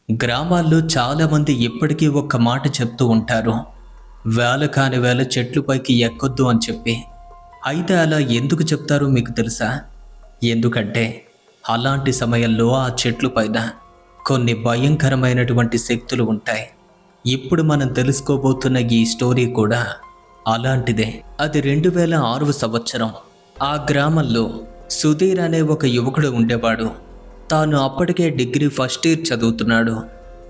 గ్రామాల్లో చాలామంది ఇప్పటికీ ఒక్క మాట చెప్తూ ఉంటారు. వేల కాని వేల చెట్లు పైకి ఎక్కొద్దు అని చెప్పి. అయితే అలా ఎందుకు చెప్తారో మీకు తెలుసా? ఎందుకంటే అలాంటి సమయంలో ఆ చెట్లు పైన కొన్ని భయంకరమైనటువంటి శక్తులు ఉంటాయి. ఇప్పుడు మనం తెలుసుకోబోతున్న ఈ స్టోరీ కూడా అలాంటిదే. అది 2006 సంవత్సరం. ఆ గ్రామంలో సుధీర్ అనే ఒక యువకుడు ఉండేవాడు. తాను అప్పటికే డిగ్రీ ఫస్ట్ ఇయర్ చదువుతున్నాడు.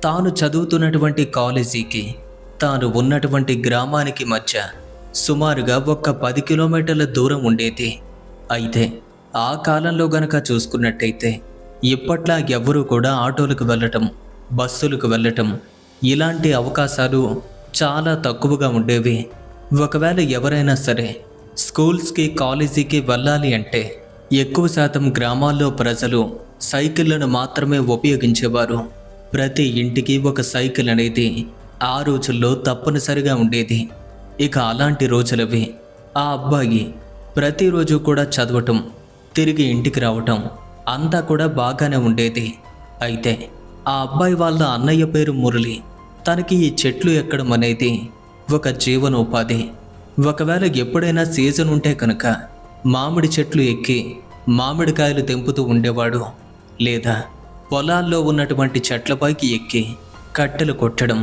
తాను చదువుతున్నటువంటి కాలేజీకి తాను ఉన్నటువంటి గ్రామానికి మధ్య సుమారుగా ఒక 10 కిలోమీటర్ల దూరం ఉండేది. అయితే ఆ కాలంలో గనక చూసుకున్నట్టయితే ఇప్పట్లా ఎవ్వరూ కూడా ఆటోలకు వెళ్ళటం, బస్సులకు వెళ్ళటం ఇలాంటి అవకాశాలు చాలా తక్కువగా ఉండేవి. ఒకవేళ ఎవరైనా సరే స్కూల్స్కి కాలేజీకి వెళ్ళాలి అంటే ఎక్కువ శాతం గ్రామాల్లో ప్రజలు సైకిళ్లను మాత్రమే ఉపయోగించేవారు. ప్రతి ఇంటికి ఒక సైకిల్ అనేది ఆ రోజుల్లో తప్పనిసరిగా ఉండేది. ఇక అలాంటి రోజులవి. ఆ అబ్బాయి ప్రతిరోజు కూడా చదవటం, తిరిగి ఇంటికి రావటం అంతా కూడా బాగానే ఉండేది. అయితే ఆ అబ్బాయి వాళ్ళ అన్నయ్య పేరు మురళి. తనకి ఈ చెట్లు ఎక్కడం అనేది ఒక జీవనోపాధి. ఒకవేళ ఎప్పుడైనా సీజన్ ఉంటే కనుక మామిడి చెట్లు ఎక్కి మామిడికాయలు తెంపుతూ ఉండేవాడు. లేదా పొలాల్లో ఉన్నటువంటి చెట్లపైకి ఎక్కి కట్టెలు కొట్టడం,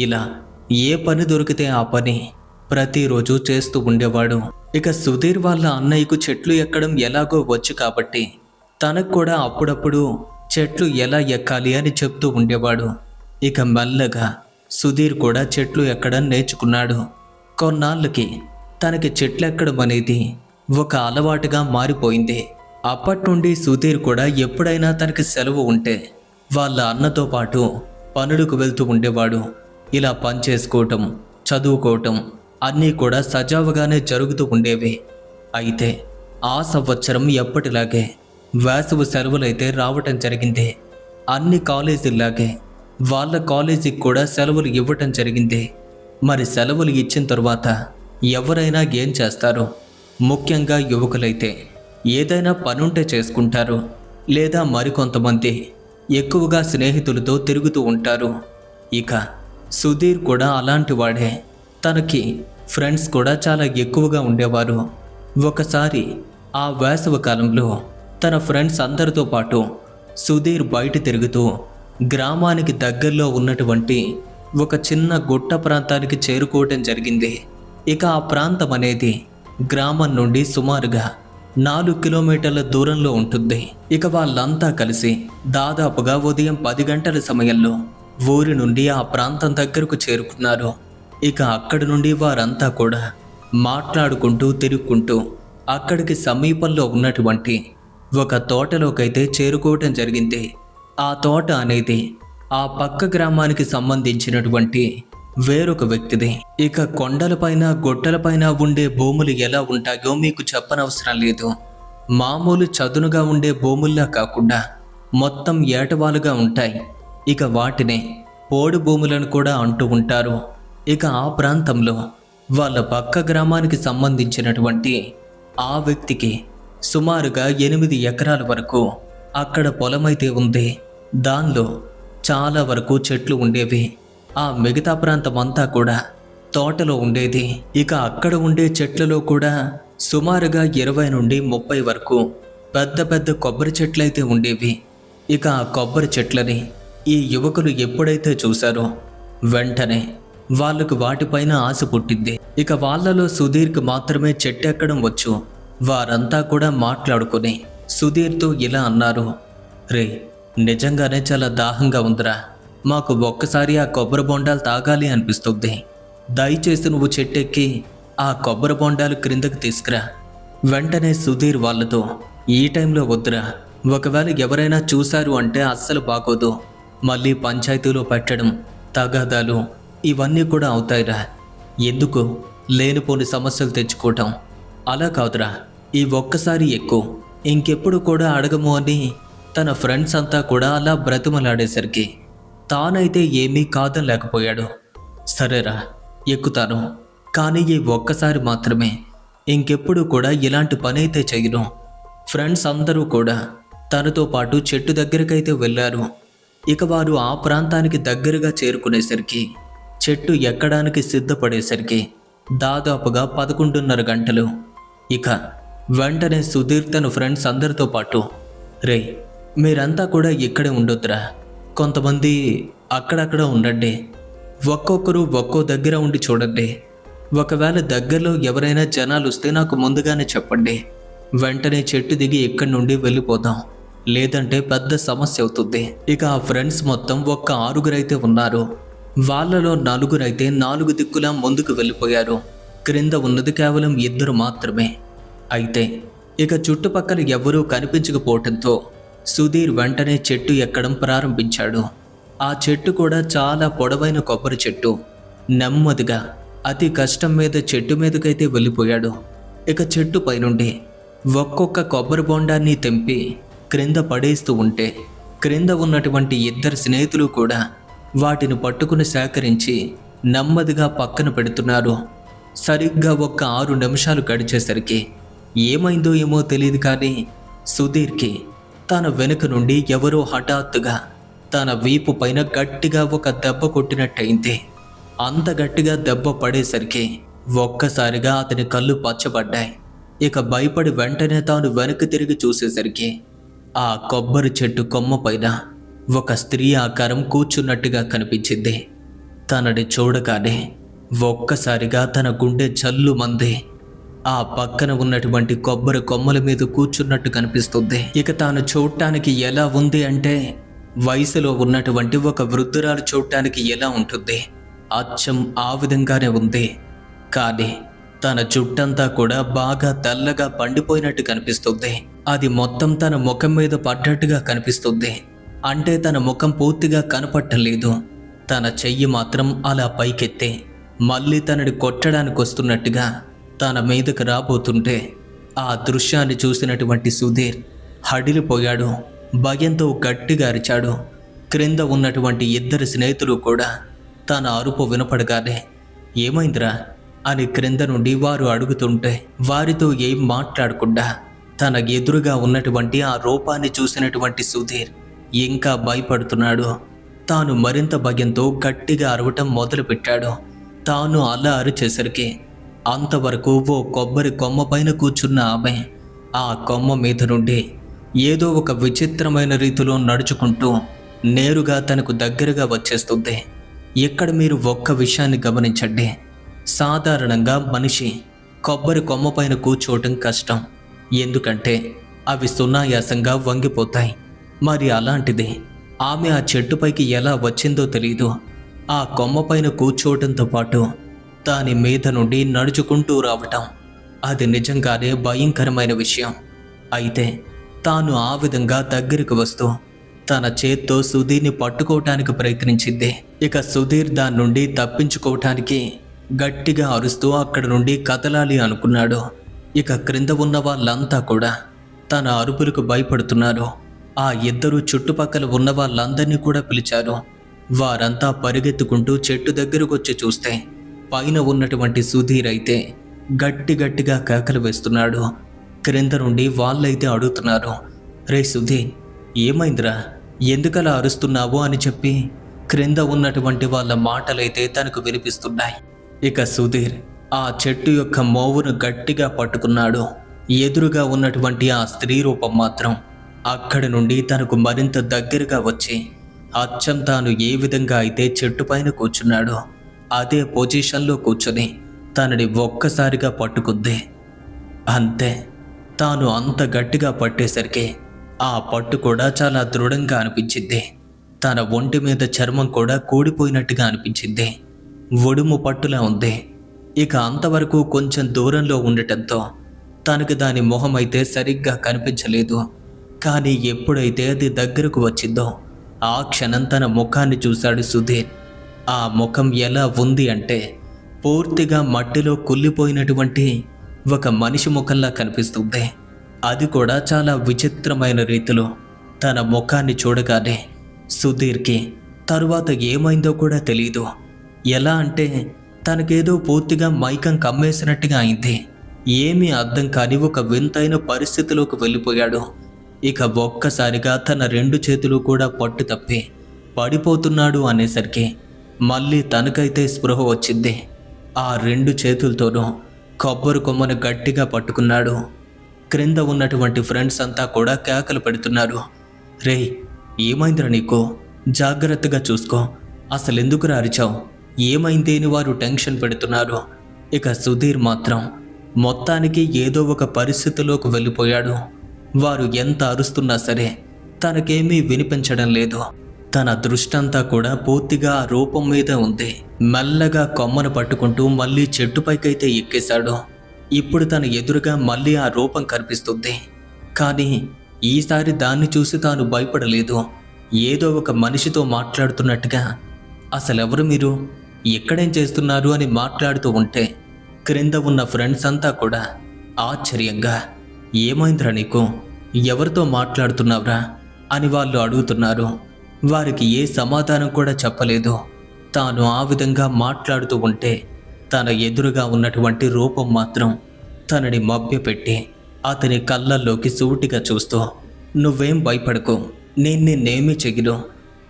ఇలా ఏ పని దొరికితే ఆ పని ప్రతిరోజు చేస్తూ ఉండేవాడు. ఇక సుధీర్ వాళ్ళ అన్నయ్యకు చెట్లు ఎక్కడం ఎలాగో వచ్చు కాబట్టి తనకు కూడా అప్పుడప్పుడు చెట్లు ఎలా ఎక్కాలి అని చెప్తూ ఉండేవాడు. ఇక మెల్లగా సుధీర్ కూడా చెట్లు ఎక్కడం నేర్చుకున్నాడు. కొన్నాళ్ళకి తనకి చెట్లు ఎక్కడం అనేది ఒక అలవాటుగా మారిపోయింది. అప్పటి నుండి సుధీర్ కూడా ఎప్పుడైనా తనకి సెలవు ఉంటే వాళ్ళ అన్నతో పాటు పనులకు వెళ్తూ ఉండేవాడు. ఇలా పని చేసుకోవటం, చదువుకోవటం అన్నీ కూడా సజావుగానే జరుగుతూ ఉండేవి. అయితే ఆ సంవత్సరం ఎప్పటిలాగే వేసవి సెలవులైతే రావటం జరిగింది. అన్ని కాలేజీల్లాగే వాళ్ళ కాలేజీకి కూడా సెలవులు ఇవ్వటం జరిగింది. మరి సెలవులు ఇచ్చిన తరువాత ఎవరైనా ఏం చేస్తారు? ముఖ్యంగా యువకులైతే ఏదైనా పనుంటే చేసుకుంటారు. లేదా మరికొంతమంది ఎక్కువగా స్నేహితులతో తిరుగుతూ ఉంటారు. ఇక సుధీర్ కూడా అలాంటి వాడే. తనకి ఫ్రెండ్స్ కూడా చాలా ఎక్కువగా ఉండేవారు. ఒకసారి ఆ వేసవి కాలంలో తన ఫ్రెండ్స్ అందరితో పాటు సుధీర్ బయట తిరుగుతూ గ్రామానికి దగ్గరలో ఉన్నటువంటి ఒక చిన్న గుట్ట ప్రాంతానికి చేరుకోవటం జరిగింది. ఇక ఆ ప్రాంతం అనేది గ్రామం నుండి సుమారుగా 4 కిలోమీటర్ల దూరంలో ఉంటుంది. ఇక వాళ్ళంతా కలిసి దాదాపుగా ఉదయం 10 గంటల సమయంలో ఊరి నుండి ఆ ప్రాంతం దగ్గరకు చేరుకున్నారు. ఇక అక్కడి నుండి వారంతా కూడా మాట్లాడుకుంటూ తిరుగుకుంటూ అక్కడికి సమీపంలో ఉన్నటువంటి ఒక తోటలోకైతే చేరుకోవటం జరిగింది. ఆ తోట అనేది ఆ పక్క గ్రామానికి సంబంధించినటువంటి వేరొక వ్యక్తిది. ఇక కొండలపైన గుట్టలపైన ఉండే భూములు ఎలా ఉంటాయో మీకు చెప్పనవసరం లేదు. మామూలు చదునుగా ఉండే భూముల్లా కాకుండా మొత్తం ఏటవాలుగా ఉంటాయి. ఇక వాటినే పోడు భూములను కూడా అంటూ ఉంటారు. ఇక ఆ ప్రాంతంలో వాళ్ళ పక్క గ్రామానికి సంబంధించినటువంటి ఆ వ్యక్తికి సుమారుగా 8 ఎకరాల వరకు అక్కడ పొలమైతే ఉంది. దానిలో చాలా వరకు చెట్లు ఉండేవి. ఆ మిగతా ప్రాంతం అంతా కూడా తోటలో ఉండేది. ఇక అక్కడ ఉండే చెట్లలో కూడా సుమారుగా 20 నుండి 30 వరకు పెద్ద పెద్ద కొబ్బరి చెట్లయితే ఉండేవి. ఇక ఆ కొబ్బరి చెట్లని ఈ యువకులు ఎప్పుడైతే చూశారో వెంటనే వాళ్ళకు వాటిపైన ఆశ పుట్టింది. ఇక వాళ్ళలో సుధీర్కి మాత్రమే చెట్టు ఎక్కడం వచ్చు. వారంతా కూడా మాట్లాడుకుని సుధీర్తో ఇలా అన్నారు, రే, నిజంగానే చాలా దాహంగా ఉందిరా. మాకు ఒక్కసారి ఆ కొబ్బరి బొండాలు తాగాలి అనిపిస్తుంది. దయచేసి నువ్వు చెట్టెక్కి ఆ కొబ్బరి బొండాలు క్రిందకు తీసుకురా. వెంటనే సుధీర్ వాళ్ళతో, ఈ టైంలో వద్దురా, ఒకవేళ ఎవరైనా చూశారు అంటే అస్సలు బాగోదు. మళ్ళీ పంచాయతీలో పెట్టడం, తగాదాలు ఇవన్నీ కూడా అవుతాయిరా. ఎందుకు లేనిపోని సమస్యలు తెచ్చుకోవటం? అలా కాదురా, ఈ ఒక్కసారి ఎక్కువ, ఇంకెప్పుడు కూడా అడగము అని తన ఫ్రెండ్స్ అంతా కూడా అలా బ్రతిమలాడేసరికి తానైతే ఏమీ కాదనలేకపోయాడు. సరేరా, ఎక్కుతాను, కానీ ఈ ఒక్కసారి మాత్రమే, ఇంకెప్పుడు కూడా ఇలాంటి పని అయితే చేయను. ఫ్రెండ్స్ అందరూ కూడా తనతో పాటు చెట్టు దగ్గరకైతే వెళ్ళారు. ఇక వారు ఆ ప్రాంతానికి దగ్గరగా చేరుకునేసరికి, చెట్టు ఎక్కడానికి సిద్ధపడేసరికి దాదాపుగా 11:30 గంటలు. ఇక వెంటనే సుధీర్ తన ఫ్రెండ్స్ అందరితో పాటు, రే, మీరంతా కూడా ఇక్కడే ఉండొద్దురా, కొంతమంది అక్కడక్కడ ఉండండి, ఒక్కొక్కరు ఒక్కో దగ్గర ఉండి చూడండి, ఒకవేళ దగ్గరలో ఎవరైనా జనాలు వస్తే నాకు ముందుగానే చెప్పండి, వెంటనే చెట్టు దిగి ఇక్కడి నుండి వెళ్ళిపోదాం, లేదంటే పెద్ద సమస్య అవుతుంది. ఇక ఆ ఫ్రెండ్స్ మొత్తం ఒక్క 6 ఉన్నారు. వాళ్ళలో 4 4 దిక్కులా ముందుకు వెళ్ళిపోయారు. క్రింద ఉన్నది కేవలం 2 మాత్రమే. అయితే ఇక చుట్టుపక్కల ఎవరూ కనిపించకపోవటంతో సుధీర్ వెంటనే చెట్టు ఎక్కడం ప్రారంభించాడు. ఆ చెట్టు కూడా చాలా పొడవైన కొబ్బరి చెట్టు. నెమ్మదిగా అతి కష్టం మీద చెట్టు మీదకైతే వెళ్ళిపోయాడు. ఇక చెట్టు పైనుండి ఒక్కొక్క కొబ్బరి బొండాన్ని తెంపి క్రింద పడేస్తూ ఉంటే, క్రింద ఉన్నటువంటి 2 స్నేహితులు కూడా వాటిని పట్టుకుని సేకరించి నెమ్మదిగా పక్కన పెడుతున్నారు. సరిగ్గా ఒక్క 6 నిమిషాలు గడిచేసరికి ఏమైందో ఏమో తెలియదు కానీ సుధీర్కి తన వెనుక నుండి ఎవరో హఠాత్తుగా తన వీపు పైన గట్టిగా ఒక దెబ్బ కొట్టినట్టయింది. అంత గట్టిగా దెబ్బ పడేసరికి ఒక్కసారిగా అతని కళ్ళు పచ్చబడ్డాయి. ఇక భయపడి వెంటనే తాను వెనక్కి తిరిగి చూసేసరికి ఆ కొబ్బరి చెట్టు కొమ్మ పైన ఒక స్త్రీ ఆకారం కూర్చున్నట్టుగా కనిపించింది. తనని చూడగానే ఒక్కసారిగా తన గుండె జల్లుమంది. ఆ పక్కన ఉన్నటువంటి కొబ్బరి కొమ్మల మీద కూర్చున్నట్టు కనిపిస్తుంది. ఇక తాను చూడటానికి ఎలా ఉంది అంటే, వయసులో ఉన్నటువంటి ఒక వృద్ధురాలు చూడటానికి ఎలా ఉంటుంది, అచ్చం ఆ విధంగానే ఉంది. కానీ తన జుట్టంతా కూడా బాగా తెల్లగా పండిపోయినట్టు కనిపిస్తుంది. అది మొత్తం తన ముఖం మీద పడ్డట్టుగా కనిపిస్తుంది. అంటే తన ముఖం పూర్తిగా కనపట్టలేదు. తన చెయ్యి మాత్రం అలా పైకెత్తి మళ్ళీ తనని కొట్టడానికి వస్తున్నట్టుగా తన మీదకు రాబోతుంటే, ఆ దృశ్యాన్ని చూసినటువంటి సుధీర్ హడిలిపోయాడు. భయంతో గట్టిగా అరిచాడు. క్రింద ఉన్నటువంటి 2 స్నేహితులు కూడా తన అరుపు వినపడగానే ఏమైందిరా అని క్రింద నుండి వారు అడుగుతుంటే, వారితో ఏం మాట్లాడకుండా తన ఎదురుగా ఉన్నటువంటి ఆ రూపాన్ని చూసినటువంటి సుధీర్ ఇంకా భయపడుతున్నాడు. తాను మరింత భయంతో గట్టిగా అరవటం మొదలుపెట్టాడు. తాను అలా అరిచేసరికి అంతవరకు ఓ కొబ్బరి కొమ్మ పైన కూర్చున్న ఆమె ఆ కొమ్మ మీద నుండి ఏదో ఒక విచిత్రమైన రీతిలో నడుచుకుంటూ నేరుగా తనకు దగ్గరగా వచ్చేస్తుంది. ఇక్కడ మీరు ఒక్క విషయాన్ని గమనించండి. సాధారణంగా మనిషి కొబ్బరి కొమ్మ పైన కూర్చోవటం కష్టం, ఎందుకంటే అవి సునాయాసంగా వంగిపోతాయి. మరి అలాంటిది ఆమె ఆ చెట్టుపైకి ఎలా వచ్చిందో తెలీదు. ఆ కొమ్మ పైన కూర్చోవటంతో పాటు దాని మీద నుండి నడుచుకుంటూ రావటం, అది నిజంగానే భయంకరమైన విషయం. అయితే తాను ఆ విధంగా దగ్గరికి వస్తూ తన చేత్తో సుధీర్ని పట్టుకోవటానికి ప్రయత్నించింది. ఇక సుధీర్ దాని నుండి తప్పించుకోవటానికి గట్టిగా అరుస్తూ అక్కడ నుండి కదలాలి అనుకున్నాడు. ఇక క్రింద ఉన్న వాళ్ళంతా కూడా తన అరుపులకు భయపడుతున్నారు. ఆ 2 చుట్టుపక్కల ఉన్న వాళ్ళందరినీ కూడా పిలిచారు. వారంతా పరిగెత్తుకుంటూ చెట్టు దగ్గరకు వచ్చి చూస్తే, పైన ఉన్నటువంటి సుధీర్ అయితే గట్టిగా కేకలు వేస్తున్నాడు. క్రింద నుండి వాళ్ళైతే అడుగుతున్నారు, రే సుధీర్, ఏమైందిరా, ఎందుకలా అరుస్తున్నావు అని చెప్పి క్రింద ఉన్నటువంటి వాళ్ళ మాటలైతే తనకు వినిపిస్తున్నాయి. ఇక సుధీర్ ఆ చెట్టు యొక్క మోవును గట్టిగా పట్టుకున్నాడు. ఎదురుగా ఉన్నటువంటి ఆ స్త్రీ రూపం మాత్రం అక్కడి నుండి తనకు మరింత దగ్గరగా వచ్చి అచ్చం తాను ఏ విధంగా అయితే చెట్టు పైన కూర్చున్నాడో అదే పొజిషన్లో కూర్చొని తనని ఒక్కసారిగా పట్టుకుంది. అంతే, తాను అంత గట్టిగా పట్టేసరికి ఆ పట్టు కూడా చాలా దృఢంగా అనిపించింది. తన ఒంటి మీద చర్మం కూడా కూడిపోయినట్టుగా అనిపించింది. ఒడుము పట్టులా ఉంది. ఇక అంతవరకు కొంచెం దూరంలో ఉండటంతో తనకు దాని మొహం అయితే సరిగ్గా కనిపించలేదు. కానీ ఎప్పుడైతే అది దగ్గరకు వచ్చిందో ఆ క్షణం తన ముఖాన్ని చూశాడు సుధీర్. ఆ ముఖం ఎలా ఉంది అంటే పూర్తిగా మట్టిలో కుళ్ళిపోయినటువంటి ఒక మనిషి ముఖంలా కనిపిస్తుంది. అది కూడా చాలా విచిత్రమైన రీతిలో. తన ముఖాన్ని చూడగానే సుధీర్కి తరువాత ఏమైందో కూడా తెలీదు. ఎలా అంటే తనకేదో పూర్తిగా మైకం కమ్మేసినట్టుగా అయింది. ఏమీ అర్థం కాని ఒక వింతైన పరిస్థితిలోకి వెళ్ళిపోయాడు. ఇక ఒక్కసారిగా తన 2 చేతులు కూడా పట్టు తప్పి పడిపోతున్నాడు అనేసరికి మళ్ళీ తనకైతే స్పృహ వచ్చింది. ఆ 2 చేతులతోనూ కొబ్బరి కొమ్మను గట్టిగా పట్టుకున్నాడు. క్రింద ఉన్నటువంటి ఫ్రెండ్స్ అంతా కూడా కేకలు పెడుతున్నారు. రేయ్, ఏమైందిరా నీకు? జాగ్రత్తగా చూసుకో, అసలెందుకురా అరిచావు, ఏమైంది అని వారు టెన్షన్ పెడుతున్నారు. ఇక సుధీర్ మాత్రం మొత్తానికి ఏదో ఒక పరిస్థితిలోకి వెళ్ళిపోయాడు. వారు ఎంత అరుస్తున్నా సరే తనకేమీ వినిపించడం లేదు. తన దృష్టంతా కూడా పూర్తిగా ఆ రూపం మీద ఉంది. మెల్లగా కొమ్మను పట్టుకుంటూ మళ్ళీ చెట్టుపైకైతే ఎక్కేశాడు. ఇప్పుడు తన ఎదురుగా మళ్ళీ ఆ రూపం కనిపిస్తుంది. కానీ ఈసారి దాన్ని చూసి తాను భయపడలేదు. ఏదో ఒక మనిషితో మాట్లాడుతున్నట్టుగా, అసలెవరు మీరు, ఎక్కడేం చేస్తున్నారు అని మాట్లాడుతూ ఉంటే క్రింద ఉన్న ఫ్రెండ్స్ అంతా కూడా ఆశ్చర్యంగా, ఏమైందిరా నీకు, ఎవరితో మాట్లాడుతున్నావురా అని వాళ్ళు అడుగుతున్నారు. వారికి ఏ సమాధానం కూడా చెప్పలేదు. తాను ఆ విధంగా మాట్లాడుతూ ఉంటే తన ఎదురుగా ఉన్నటువంటి రూపం మాత్రం తనని మభ్యపెట్టి అతని కళ్ళల్లోకి సూటిగా చూస్తూ, నువ్వేం భయపడకు, నేను నిన్నేమీ చెయ్యను,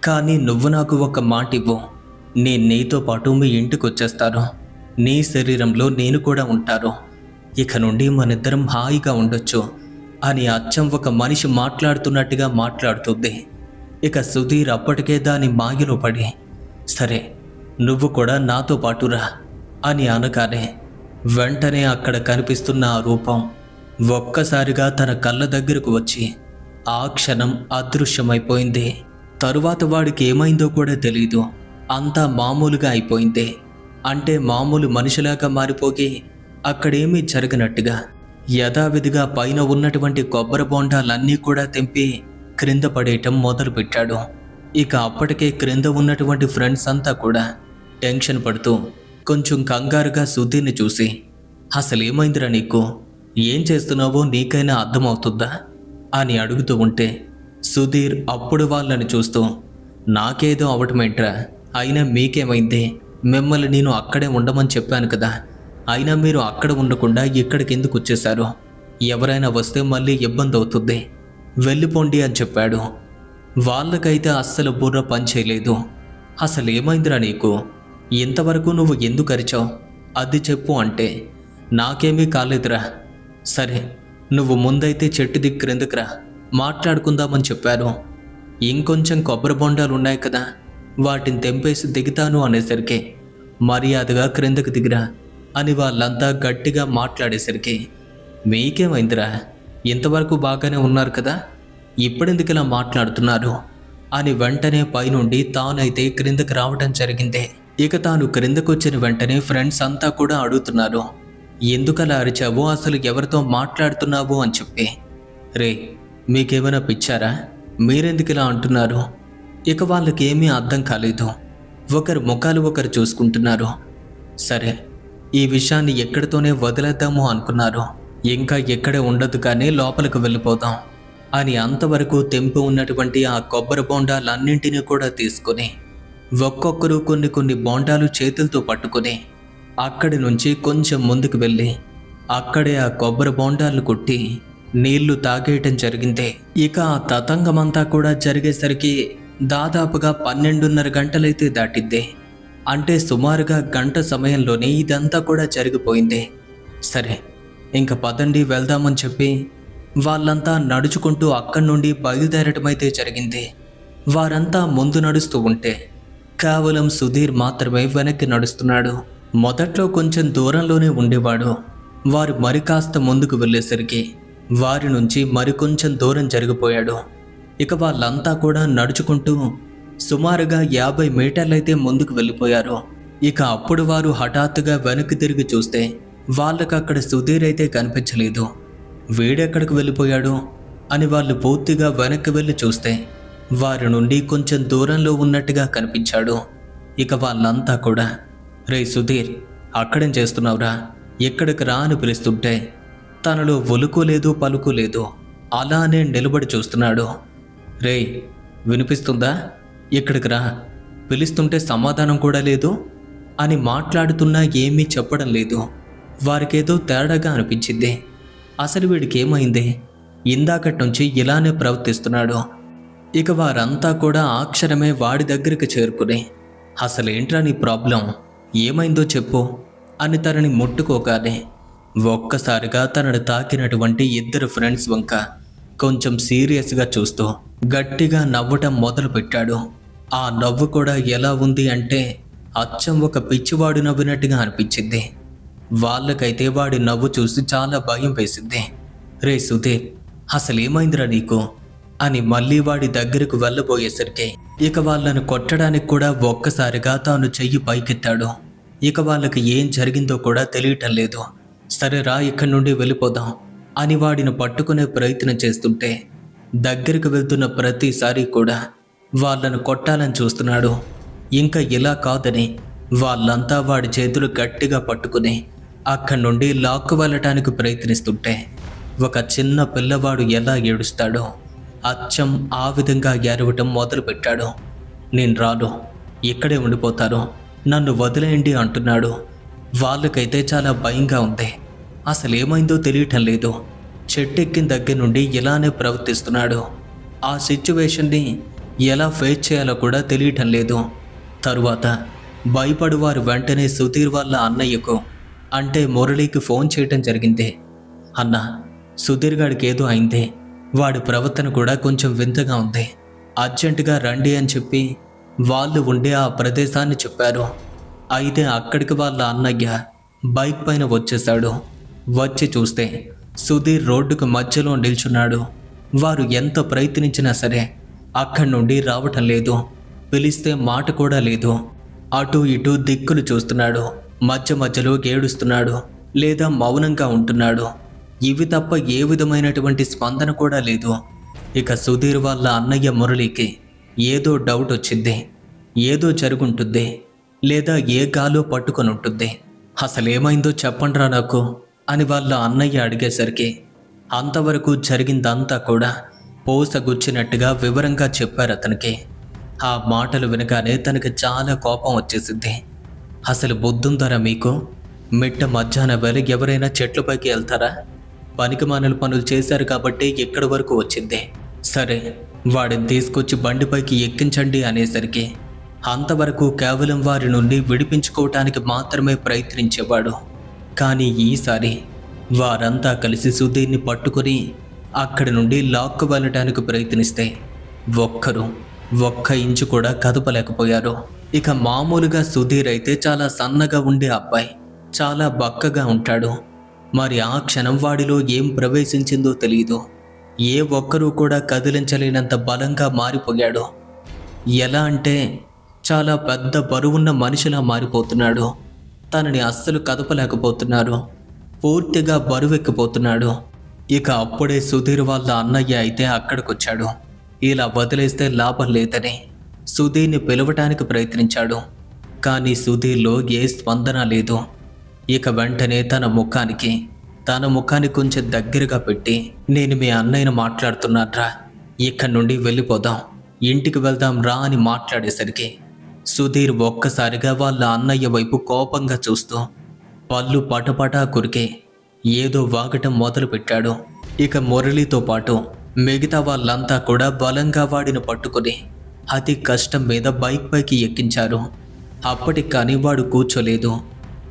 కానీ నువ్వు నాకు ఒక మాట ఇవ్వు, నేను నీతో పాటు మీ ఇంటికి వచ్చేస్తాను, నీ శరీరంలో నేను కూడా ఉంటాను, ఇక నుండి మనిద్దరం హాయిగా ఉండొచ్చు అని అచ్చం ఒక మనిషి మాట్లాడుతున్నట్టుగా మాట్లాడుతుంది. ఇక సుధీర్ అప్పటికే దాని మాయలో పడి, సరే నువ్వు కూడా నాతో పాటు రా అని అనగానే వెంటనే అక్కడ కనిపిస్తున్న ఆ రూపం ఒక్కసారిగా తన కళ్ళ దగ్గరకు వచ్చి ఆ క్షణం అదృశ్యమైపోయింది. తరువాత వాడికి ఏమైందో కూడా తెలీదు. అంతా మామూలుగా అయిపోయింది. అంటే మామూలు మనిషిలాగా మారిపోయి అక్కడేమీ జరగనట్టుగా యథావిధిగా పైన ఉన్నటువంటి కొబ్బరి బొండాలన్నీ కూడా తెంపి క్రింద పడేయటం మొదలుపెట్టాడు. ఇక అప్పటికే క్రింద ఉన్నటువంటి ఫ్రెండ్స్ అంతా కూడా టెన్షన్ పడుతూ కొంచెం కంగారుగా సుధీర్ని చూసి, అసలేమైందిరా నీకు, ఏం చేస్తున్నావో నీకైనా అర్థమవుతుందా అని అడుగుతూ ఉంటే సుధీర్ అప్పుడు వాళ్ళని చూస్తూ, నాకేదో అవటమేంట్రా, అయినా మీకేమైంది, మిమ్మల్ని నేను అక్కడే ఉండమని చెప్పాను కదా, అయినా మీరు అక్కడ ఉండకుండా ఇక్కడికి ఎందుకు వచ్చేశారు, ఎవరైనా వస్తే మళ్ళీ ఇబ్బంది అవుతుంది, వెళ్ళిపోండి అని చెప్పాడు. వాళ్ళకైతే అస్సలు బుర్ర పనిచేయలేదు. అసలు ఏమైందిరా నీకు, ఇంతవరకు నువ్వు ఎందుకు అరిచావు, అది చెప్పు అంటే, నాకేమీ కాలేదురా, సరే నువ్వు ముందైతే చెట్టు క్రిందకురా, మాట్లాడుకుందామని చెప్పారు, ఇంకొంచెం కొబ్బరి బొండాలు ఉన్నాయి కదా, వాటిని తెంపేసి దిగుతాను అనేసరికి మర్యాదగా క్రిందకు దిగిరా అని వాళ్ళంతా గట్టిగా మాట్లాడేసరికి, మీకేమైందిరా, ఇంతవరకు బాగానే ఉన్నారు కదా, ఇప్పుడెందుకు ఇలా మాట్లాడుతున్నారు అని వెంటనే పైనుండి తానైతే క్రిందకు రావడం జరిగింది. ఇక తాను క్రిందకొచ్చిన వెంటనే ఫ్రెండ్స్ అంతా కూడా అడుగుతున్నారు, ఎందుకలా అరిచావు, అసలు ఎవరితో మాట్లాడుతున్నావు అని చెప్పి. రే, మీకేమైనా పిచ్చారా, మీరెందుకు ఇలా అంటున్నారు? ఇక వాళ్ళకేమీ అర్థం కాలేదు. ఒకరు ముఖాలు ఒకరు చూసుకుంటున్నారు. సరే, ఈ విషయాన్ని ఎక్కడితోనే వదిలేద్దాము అనుకున్నారు. ఇంకా ఎక్కడే ఉండదు కానీ లోపలికి వెళ్ళిపోదాం అని అంతవరకు తెంపి ఉన్నటువంటి ఆ కొబ్బరి బొండాలన్నింటినీ కూడా తీసుకుని ఒక్కొక్కరు కొన్ని కొన్ని బొండాలు చేతులతో పట్టుకుని అక్కడి నుంచి కొంచెం ముందుకు వెళ్ళి అక్కడే ఆ కొబ్బరి బొండాలు కొట్టి నీళ్లు తాగేయటం జరిగింది. ఇక ఆ తతంగమంతా కూడా జరిగేసరికి దాదాపుగా 12:30 గంటలైతే దాటిద్ది. అంటే సుమారుగా గంట సమయంలోనే ఇదంతా కూడా జరిగిపోయింది. సరే, ఇంక పదండి వెళ్దామని చెప్పి వాళ్ళంతా నడుచుకుంటూ అక్కడి నుండి బయలుదేరటమైతే జరిగింది. వారంతా ముందు నడుస్తూ ఉంటే కేవలం సుధీర్ మాత్రమే వెనక్కి నడుస్తున్నాడు. మొదట్లో కొంచెం దూరంలోనే ఉండేవాడు. వారు మరి కాస్త ముందుకు వెళ్ళేసరికి వారి నుంచి మరికొంచెం దూరం జరిగిపోయాడు. ఇక వాళ్ళంతా కూడా నడుచుకుంటూ సుమారుగా 50 మీటర్లైతే ముందుకు వెళ్ళిపోయారు. ఇక అప్పుడు వారు హఠాత్తుగా వెనక్కి తిరిగి చూస్తే వాళ్ళకు అక్కడ సుధీర్ అయితే కనిపించలేదు. వీడెక్కడికి వెళ్ళిపోయాడు అని వాళ్ళు పూర్తిగా వెనక్కి వెళ్ళి చూస్తే వారి నుండి కొంచెం దూరంలో ఉన్నట్టుగా కనిపించాడు. ఇక వాళ్ళంతా కూడా, రే సుధీర్, అక్కడేం చేస్తున్నావురా, ఎక్కడికి రా అని పిలుస్తుంటే తనలో ఒలుకు లేదు పలుకు లేదు, అలానే నిలబడి చూస్తున్నాడు. రే, వినిపిస్తుందా, ఇక్కడికి రా, పిలుస్తుంటే సమాధానం కూడా లేదు అని మాట్లాడుతున్నా ఏమీ చెప్పడం లేదు. వారికేదో తేడాగా అనిపించింది. అసలు వీడికి ఏమైంది, ఇందాకటి నుంచి ఇలానే ప్రవర్తిస్తున్నాడు. ఇక వారంతా కూడా ఆ క్షణమే వాడి దగ్గరికి చేరుకుని, అసలేంట్రా నీ ప్రాబ్లం, ఏమైందో చెప్పు అని తనని ముట్టుకోగానే ఒక్కసారిగా తనను తాకినటువంటి ఇద్దరు ఫ్రెండ్స్ వంక కొంచెం సీరియస్గా చూస్తూ గట్టిగా నవ్వటం మొదలుపెట్టాడు. ఆ నవ్వు కూడా ఎలా ఉంది అంటే అచ్చం ఒక పిచ్చివాడు నవ్వినట్టుగా అనిపించింది. వాళ్ళకైతే వాడి నవ్వు చూసి చాలా భయం వేసింది. రే సుధీర్, అసలేమైందిరా నీకు అని మళ్ళీ వాడి దగ్గరకు వెళ్ళబోయేసరికి ఇక వాళ్ళను కొట్టడానికి కూడా ఒక్కసారిగా తాను చెయ్యి పైకెత్తాడు. ఇక వాళ్ళకి ఏం జరిగిందో కూడా తెలియటం లేదు. సరే రా, ఇక్కడి నుండి వెళ్ళిపోదాం అని వాడిని పట్టుకునే ప్రయత్నం చేస్తుంటే దగ్గరికి వెళ్తున్న ప్రతిసారి కూడా వాళ్ళను కొట్టాలని చూస్తున్నాడు. ఇంకా ఇలా కాదని వాళ్ళంతా వాడి చేతులు గట్టిగా పట్టుకుని అక్కడి నుండి లాక్కు వెళ్ళటానికి ప్రయత్నిస్తుంటే ఒక చిన్న పిల్లవాడు ఎలా ఏడుస్తాడో అచ్చం ఆ విధంగా ఏడవటం మొదలుపెట్టాడు. నేను రాను, ఇక్కడే ఉండిపోతాను, నన్ను వదిలేయండి అంటున్నాడు. వాళ్ళకైతే చాలా భయంగా ఉంది. అసలేమైందో తెలియటం లేదు. చెట్టెక్కిన దగ్గర నుండి ఇలానే ప్రవర్తిస్తున్నాడు. ఆ సిచ్యువేషన్ని ఎలా ఫేస్ చేయాలో కూడా తెలియటం లేదు. తరువాత భయపడి వారు వెంటనే సుధీర్ వాళ్ళ అన్నయ్యకు అంటే మురళికి ఫోన్ చేయటం జరిగింది. అన్న, సుధీర్ గాడికి ఏదో అయింది, వాడి ప్రవర్తన కూడా కొంచెం వింతగా ఉంది, అర్జెంటుగా రండి అని చెప్పి వాళ్ళు ఉండే ఆ ప్రదేశాన్ని చెప్పారు. అయితే అక్కడికి వాళ్ళ అన్నయ్య బైక్ పైన వచ్చేశాడు. వచ్చి చూస్తే సుధీర్ రోడ్డుకు మధ్యలో నిల్చున్నాడు. వారు ఎంత ప్రయత్నించినా సరే అక్కడి నుండి రావటం లేదు. పిలిస్తే మాట కూడా లేదు. అటు ఇటు దిక్కులు చూస్తున్నాడు. మధ్య మధ్యలో ఏడుస్తున్నాడు లేదా మౌనంగా ఉంటున్నాడు. ఇవి తప్ప ఏ విధమైనటువంటి స్పందన కూడా లేదు. ఇక సుధీర్ వాళ్ళ అన్నయ్య మురళికి ఏదో డౌట్ వచ్చింది. ఏదో జరుగుంటుంది లేదా ఏ గాలో పట్టుకొని ఉంటుంది. అసలేమైందో చెప్పండ్రా నాకు అని వాళ్ళ అన్నయ్య అడిగేసరికి అంతవరకు జరిగిందంతా కూడా పోసగుచ్చినట్టుగా వివరంగా చెప్పారు అతనికి. ఆ మాటలు వినగానే తనకి చాలా కోపం వచ్చేసింది. అసలు బుద్ధుందరా మీకు? మిట్ట మధ్యాహ్నం వేళ ఎవరైనా చెట్లపైకి వెళ్తారా? పనికిమాలిన పనులు చేశారు కాబట్టి ఇక్కడి వరకు వచ్చింది. సరే, వాడిని తీసుకొచ్చి బండిపైకి ఎక్కించండి అనేసరికి అంతవరకు కేవలం వారి నుండి విడిపించుకోవటానికి మాత్రమే ప్రయత్నించేవాడు. కానీ ఈసారి వారంతా కలిసి సుధీర్ని పట్టుకొని అక్కడి నుండి లాక్కు వెళ్ళటానికి ప్రయత్నిస్తే ఒక్క ఇంచు కూడా కదపలేకపోయారు. ఇక మామూలుగా సుధీర్ అయితే చాలా సన్నగా ఉండే అబ్బాయి, చాలా బక్కగా ఉంటాడు. మరి ఆ క్షణం వాడిలో ఏం ప్రవేశించిందో తెలియదు. ఏ ఒక్కరూ కూడా కదిలించలేనంత బలంగా మారిపోయాడు. ఎలా అంటే చాలా పెద్ద బరువున్న మనిషిలా మారిపోతున్నాడు. తనని అస్సలు కదపలేకపోతున్నారు. పూర్తిగా బరువెక్కిపోతున్నాడు. ఇక అప్పుడే సుధీర్ వాళ్ళ అన్నయ్య అయితే అక్కడికొచ్చాడు. ఇలా వదిలేస్తే లాభం లేదని సుధీర్ని పిలవటానికి ప్రయత్నించాడు. కానీ సుధీర్లో ఏ స్పందన లేదు. ఇక వెంటనే తన ముఖాన్ని కొంచెం దగ్గరగా పెట్టి, నేను మీ అన్నయ్యను మాట్లాడుతున్నాడ్రా, ఇక్కడి నుండి వెళ్ళిపోదాం, ఇంటికి వెళ్దాం రా అని మాట్లాడేసరికి సుధీర్ ఒక్కసారిగా వాళ్ళ అన్నయ్య వైపు కోపంగా చూస్తూ పళ్ళు పటపటా కురికే ఏదో వాగటం మొదలుపెట్టాడు. ఇక మురళితో పాటు మిగతా వాళ్ళంతా కూడా బలంగా వాడిని పట్టుకుని అతి కష్టం మీద బైక్ పైకి ఎక్కించారు. అప్పటికి కానీ వాడు కూర్చోలేదు.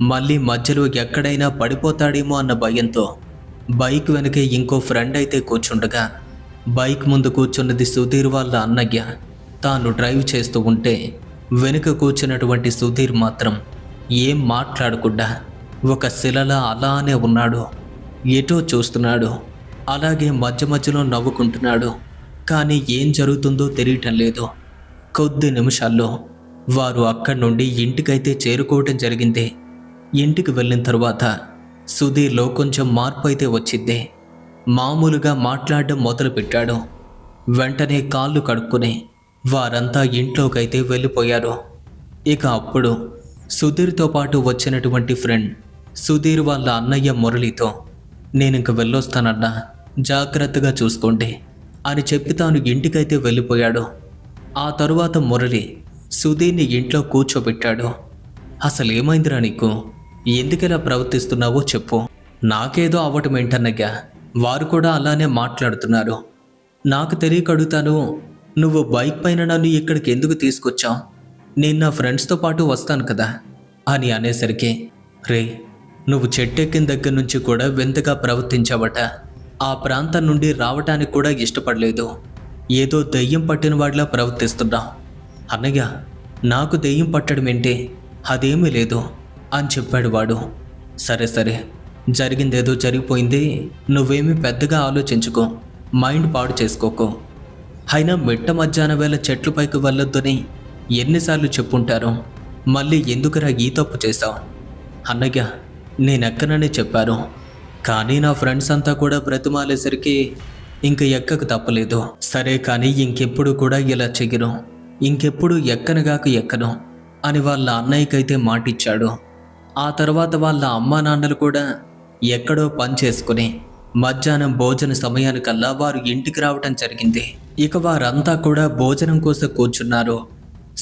మళ్ళీ మధ్యలో ఎక్కడైనా పడిపోతాడేమో అన్న భయంతో బైక్ వెనకే ఇంకో ఫ్రెండ్ అయితే కూర్చుండగా బైక్ ముందు కూర్చున్నది సుధీర్ వాళ్ళ అన్నయ్య. తాను డ్రైవ్ చేస్తూ ఉంటే వెనుక కూర్చున్నటువంటి సుధీర్ మాత్రం ఏం మాట్లాడకుండా ఒక శిలలా అలానే ఉన్నాడు. ఎటో చూస్తున్నాడు. అలాగే మధ్య మధ్యలో నవ్వుకుంటున్నాడు. కానీ ఏం జరుగుతుందో తెలియటం లేదు. కొద్ది నిమిషాల్లో వారు అక్కడి నుండి ఇంటికైతే చేరుకోవటం జరిగింది. ఇంటికి వెళ్ళిన తర్వాత సుధీర్లో కొంచెం మార్పు అయితే వచ్చింది. మామూలుగా మాట్లాడడం మొదలుపెట్టాడు. వెంటనే కాళ్ళు కడుక్కుని వారంతా ఇంట్లోకైతే వెళ్ళిపోయారు. ఇక అప్పుడు సుధీర్తో పాటు వచ్చినటువంటి ఫ్రెండ్ సుధీర్ వాళ్ళ అన్నయ్య మురళితో, నేనింక వెళ్ళొస్తానన్నా, జాగ్రత్తగా చూసుకోండి అని చెప్పి తాను ఇంటికైతే వెళ్ళిపోయాడు. ఆ తరువాత మురళి సుధీర్ని ఇంట్లో కూర్చోబెట్టాడు. అసలేమైందిరా నీకు? ఎందుకెలా ప్రవర్తిస్తున్నావో చెప్పు. నాకేదో అవ్వటం ఏంటన్నయ్యా, వారు కూడా అలానే మాట్లాడుతున్నారు. నాకు తెలియక అడుగుతాను, నువ్వు బైక్ పైన నన్ను ఇక్కడికి ఎందుకు తీసుకొచ్చావు? నేను నా ఫ్రెండ్స్తో పాటు వస్తాను కదా అని అనేసరికి, రే, నువ్వు చెట్టెక్కిన దగ్గర నుంచి కూడా వింతగా ప్రవర్తించావట. ఆ ప్రాంతం నుండి రావటానికి కూడా ఇష్టపడలేదు. ఏదో దెయ్యం పట్టిన వాడిలా ప్రవర్తిస్తున్నావు. అన్నయ్య, నాకు దెయ్యం పట్టడం ఏంటి? అదేమీ లేదు అని చెప్పాడు వాడు. సరే సరే, జరిగిందేదో జరిగిపోయింది. నువ్వేమీ పెద్దగా ఆలోచించుకో, మైండ్ పాడు చేసుకోకు. అయినా మిట్ట మధ్యాహ్నం వేళ చెట్ల పైకి వెళ్ళొద్దని ఎన్నిసార్లు చెప్పుంటారు? మళ్ళీ ఎందుకురా ఈ తప్పు చేశావు? అన్నయ్య, నేనెక్కనని చెప్పాను, కానీ నా ఫ్రెండ్స్ అంతా కూడా బ్రతిమాలేసరికి ఇంక ఎక్కకు తప్పలేదు. సరే, కానీ ఇంకెప్పుడు కూడా ఇలా చెయ్యను, ఇంకెప్పుడు ఎక్కనగాక ఎక్కను అని వాళ్ళ అన్నయ్యకైతే మాటిచ్చాడు. ఆ తర్వాత వాళ్ళ అమ్మా నాన్నలు కూడా ఎక్కడో పని చేసుకుని మధ్యాహ్నం భోజన సమయానికల్లా వారు ఇంటికి రావటం జరిగింది. ఇక వారంతా కూడా భోజనం కోసం కూర్చున్నారు.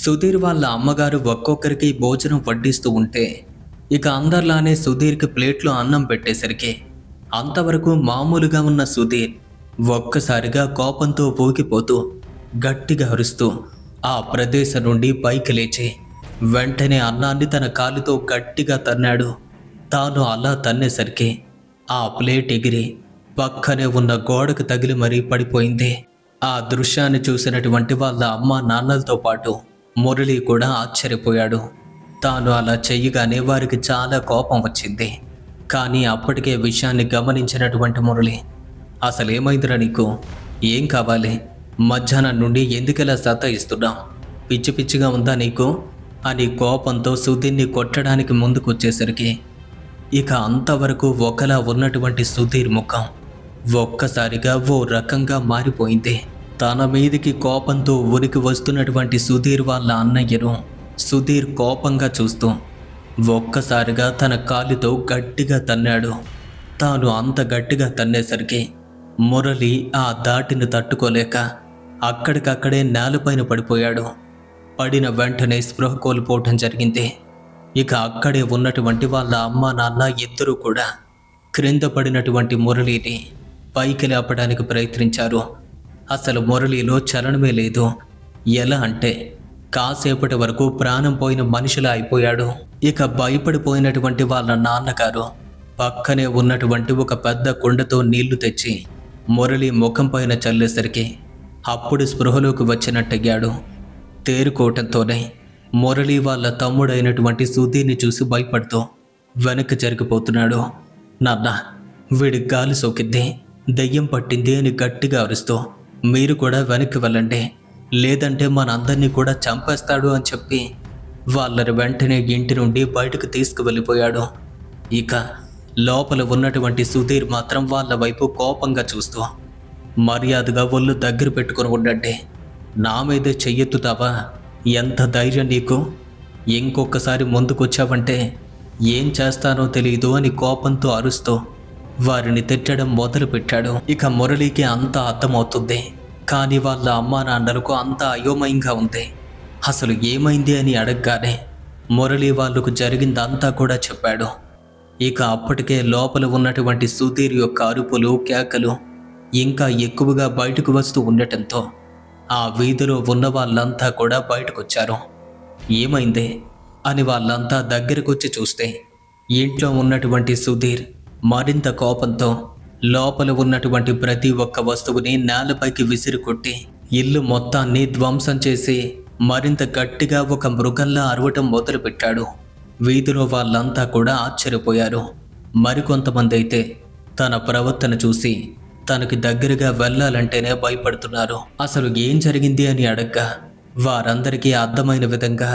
సుధీర్ వాళ్ళ అమ్మగారు ఒక్కొక్కరికి భోజనం వడ్డిస్తూ ఉంటే, ఇక అందరిలానే సుధీర్కి ప్లేట్లో అన్నం పెట్టేసరికి అంతవరకు మామూలుగా ఉన్న సుధీర్ ఒక్కసారిగా కోపంతో ఊగిపోతూ గట్టిగా అరుస్తూ ఆ ప్రదేశం నుండి పైకి లేచి వెంటనే అన్నాన్ని తన కాలుతో గట్టిగా తన్నాడు. తాను అలా తన్నేసరికి ఆ ప్లేట్ ఎగిరి పక్కనే ఉన్న గోడకు తగిలి మరీ పడిపోయింది. ఆ దృశ్యాన్ని చూసినటువంటి వాళ్ళ అమ్మ నాన్నలతో పాటు మురళి కూడా ఆశ్చర్యపోయాడు. తాను అలా చెయ్యగానే వారికి చాలా కోపం వచ్చింది. కానీ అప్పటికే విషయాన్ని గమనించినటువంటి మురళి, అసలేమైందిరా నీకు? ఏం కావాలి? మధ్యాహ్నం నుండి ఎందుకెలా సతాయిస్తున్నావు? పిచ్చి పిచ్చిగా ఉందా నీకు అని కోపంతో సుధీర్ని కొట్టడానికి ముందుకొచ్చేసరికి ఇక అంతవరకు ఒకలా ఉన్నటువంటి సుధీర్ ముఖం ఒక్కసారిగా ఓ రకంగా మారిపోయింది. తన మీదికి కోపంతో ఉనికి వస్తున్నటువంటి సుధీర్ వాళ్ళ అన్నయ్యను సుధీర్ కోపంగా చూస్తూ ఒక్కసారిగా తన కాలితో గట్టిగా తన్నాడు. తాను అంత గట్టిగా తన్నేసరికి మురళి ఆ దాటిని తట్టుకోలేక అక్కడికక్కడే నేలపైన పడిపోయాడు. పడిన వెంటనే స్పృహ కోల్పోవటం జరిగింది. ఇక అక్కడే ఉన్నటువంటి వాళ్ళ అమ్మ నాన్న ఇద్దరూ కూడా క్రింద పడినటువంటి మురళిని పైకి లేపడానికి ప్రయత్నించారు. అసలు మురళిలో చలనమే లేదు. ఎలా అంటే కాసేపటి వరకు ప్రాణం పోయిన మనిషిలా అయిపోయాడు. ఇక భయపడిపోయినటువంటి వాళ్ళ నాన్నగారు పక్కనే ఉన్నటువంటి ఒక పెద్ద కుండతో నీళ్లు తెచ్చి మురళి ముఖం పైన చల్లేసరికి అప్పుడు స్పృహలోకి వచ్చినట్టయ్యాడు. తేరుకోవటంతోనే మురళి వాళ్ళ తమ్ముడైనటువంటి సుధీర్ని చూసి భయపడుతూ వెనక్కి జరిగిపోతున్నాడు. నాన్న, వీడి గాలి సోకింది, దెయ్యం పట్టింది అని గట్టిగా అరుస్తూ మీరు కూడా వెనక్కి వెళ్ళండి, లేదంటే మనందరినీ కూడా చంపేస్తాడు అని చెప్పి వాళ్ళని వెంటనే ఇంటి నుండి బయటకు తీసుకువెళ్ళిపోయాడు. ఇక లోపల ఉన్నటువంటి సుధీర్ మాత్రం వాళ్ళ వైపు కోపంగా చూస్తూ, మర్యాదగా ఒళ్ళు దగ్గర పెట్టుకుని ఉండండి, నా మీదే చెయ్యెత్తుతావా? ఎంత ధైర్యం నీకు? ఇంకొకసారి ముందుకొచ్చావంటే ఏం చేస్తానో తెలియదు అని కోపంతో అరుస్తూ వారిని తిట్టడం మొదలుపెట్టాడు. ఇక మురళికి అంతా అర్థమవుతుంది, కానీ వాళ్ళ అమ్మా నాన్నలకు అంతా అయోమయంగా ఉంది. అసలు ఏమైంది అని అడగగానే మురళి వాళ్ళకు జరిగిందంతా కూడా చెప్పాడు. ఇక అప్పటికే లోపల ఉన్నటువంటి సుధీర్ యొక్క అరుపులు కేకలు ఇంకా ఎక్కువగా బయటకు వస్తూ ఉండటంతో ఆ వీధిలో ఉన్న వాళ్ళంతా కూడా బయటకొచ్చారు. ఏమైంది అని వాళ్ళంతా దగ్గరకొచ్చి చూస్తే ఇంట్లో ఉన్నటువంటి సుధీర్ మరింత కోపంతో లోపల ఉన్నటువంటి ప్రతి ఒక్క వస్తువుని నేలపైకి విసిరి కొట్టి ఇల్లు మొత్తాన్ని ధ్వంసం చేసి మరింత గట్టిగా ఒక మృగంలా అరవటం మొదలుపెట్టాడు. వీధిలో వాళ్ళంతా కూడా ఆశ్చర్యపోయారు. మరికొంతమంది అయితే తన ప్రవర్తన చూసి తనకి దగ్గరగా వెళ్ళాలంటేనే భయపడుతున్నారు. అసలు ఏం జరిగింది అని అడగ్గా వారందరికీ అర్థమైన విధంగా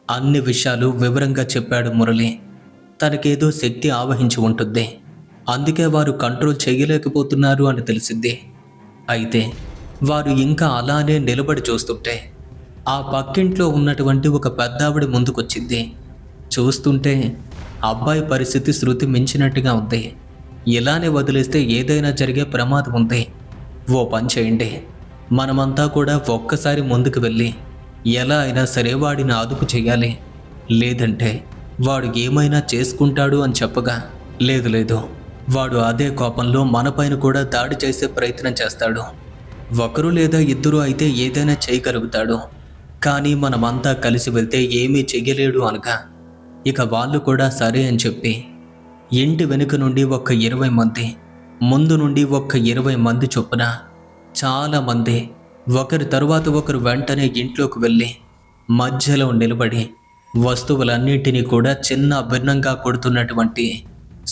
అన్ని విషయాలు వివరంగా చెప్పాడు మురళి. తనకేదో శక్తి ఆవహించి ఉంటుంది, అందుకే వారు కంట్రోల్ చేయలేకపోతున్నారు అని తెలిసింది. అయితే వారు ఇంకా అలానే నిలబడి చూస్తుంటే ఆ పక్కింట్లో ఉన్నటువంటి ఒక పెద్దావిడ ముందుకొచ్చింది. చూస్తుంటే అబ్బాయి పరిస్థితి శృతి మించినట్టుగా ఉంది. ఇలానే వదిలేస్తే ఏదైనా జరిగే ప్రమాదం ఉంది. ఓ పని చేయండి, మనమంతా కూడా ఒక్కసారి ముందుకు వెళ్ళి ఎలా అయినా సరే వాడిని అదుపు చేయాలి, లేదంటే వాడు ఏమైనా చేసుకుంటాడు అని చెప్పగా, లేదు లేదు, వాడు అదే కోపంలో మనపైన కూడా దాడి చేసే ప్రయత్నం చేస్తాడు. ఒకరు లేదా ఇద్దరు అయితే ఏదైనా చేయగలుగుతాడు, కానీ మనమంతా కలిసి వెళ్తే ఏమీ చెయ్యలేడు అనగా ఇక వాళ్ళు కూడా సరే అని చెప్పి ఇంటి వెనుక నుండి ఒక 20 మంది, ముందు నుండి ఒక 20 మంది చొప్పున చాలామంది ఒకరి తరువాత ఒకరు వెంటనే ఇంట్లోకి వెళ్ళి మధ్యలో నిలబడి వస్తువులన్నింటినీ కూడా చిన్న భిన్నంగా కొడుతున్నటువంటి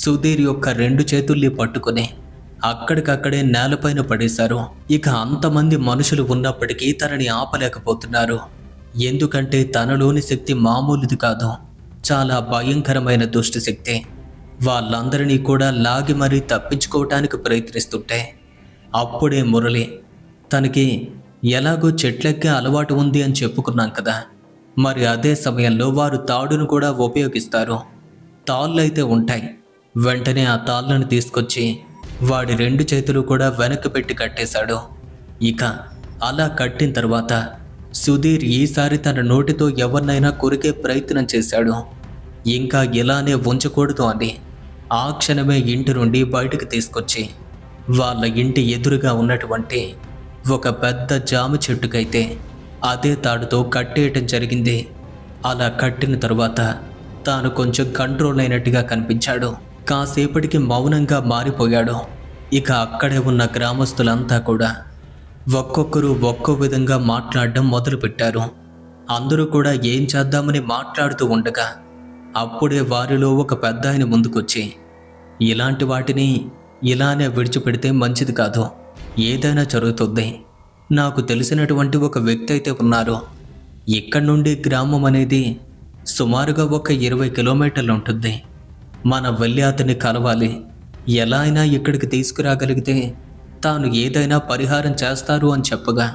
సుధీర్ యొక్క 2 చేతుల్ని పట్టుకుని అక్కడికక్కడే నేలపైన పడేశారు. ఇక అంతమంది మనుషులు ఉన్నప్పటికీ తనని ఆపలేకపోతున్నారు. ఎందుకంటే తనలోని శక్తి మామూలుది కాదు, చాలా భయంకరమైన దుష్ట శక్తి. వాళ్ళందరినీ కూడా లాగి మరీ తప్పించుకోవటానికి ప్రయత్నిస్తుంటే అప్పుడే మురళి తనకి ఎలాగో చెట్లెక్కే అలవాటు ఉంది అని చెప్పుకున్నాం కదా, మరి అదే సమయంలో వారు తాడును కూడా ఉపయోగిస్తారు. తాళ్ళైతే ఉంటాయి. వెంటనే ఆ తాళ్ళను తీసుకొచ్చి వాడి 2 చేతులు కూడా వెనక్కి పెట్టి కట్టేశాడు. ఇక అలా కట్టిన తర్వాత సుధీర్ ఈసారి తన నోటితో ఎవరినైనా కొరికే ప్రయత్నం చేశాడు. ఇంకా ఇలానే ఉంచకూడదు అని ఆ క్షణమే ఇంటి నుండి బయటకు తీసుకొచ్చి వాళ్ళ ఇంటి ఎదురుగా ఉన్నటువంటి ఒక పెద్ద జామ చెట్టుకైతే అదే తాడుతో కట్టేయటం జరిగింది. అలా కట్టిన తరువాత తాను కొంచెం కంట్రోల్ అయినట్టుగా కనిపించాడు. కాసేపటికి మౌనంగా మారిపోయాడు. ఇక అక్కడే ఉన్న గ్రామస్తులంతా కూడా ఒక్కొక్కరు ఒక్కో విధంగా మాట్లాడడం మొదలుపెట్టారు. అందరూ కూడా ఏం చేద్దామని మాట్లాడుతూ ఉండగా అప్పుడే వారిలో ఒక పెద్ద ఆయన ముందుకొచ్చి, ఇలాంటి వాటిని ఇలానే విడిచిపెడితే మంచిది కాదు, ఏదైనా జరుగుతుంది. నాకు తెలిసినటువంటి ఒక వ్యక్తి అయితే ఉన్నారు. ఇక్కడి నుండి గ్రామం అనేది సుమారుగా ఒక 20 కిలోమీటర్లు ఉంటుంది. మనం వెళ్ళి అతన్ని కలవాలి. ఎలా అయినా ఇక్కడికి తీసుకురాగలిగితే తాను ఏదైనా పరిహారం చేస్తారు అని చెప్పగా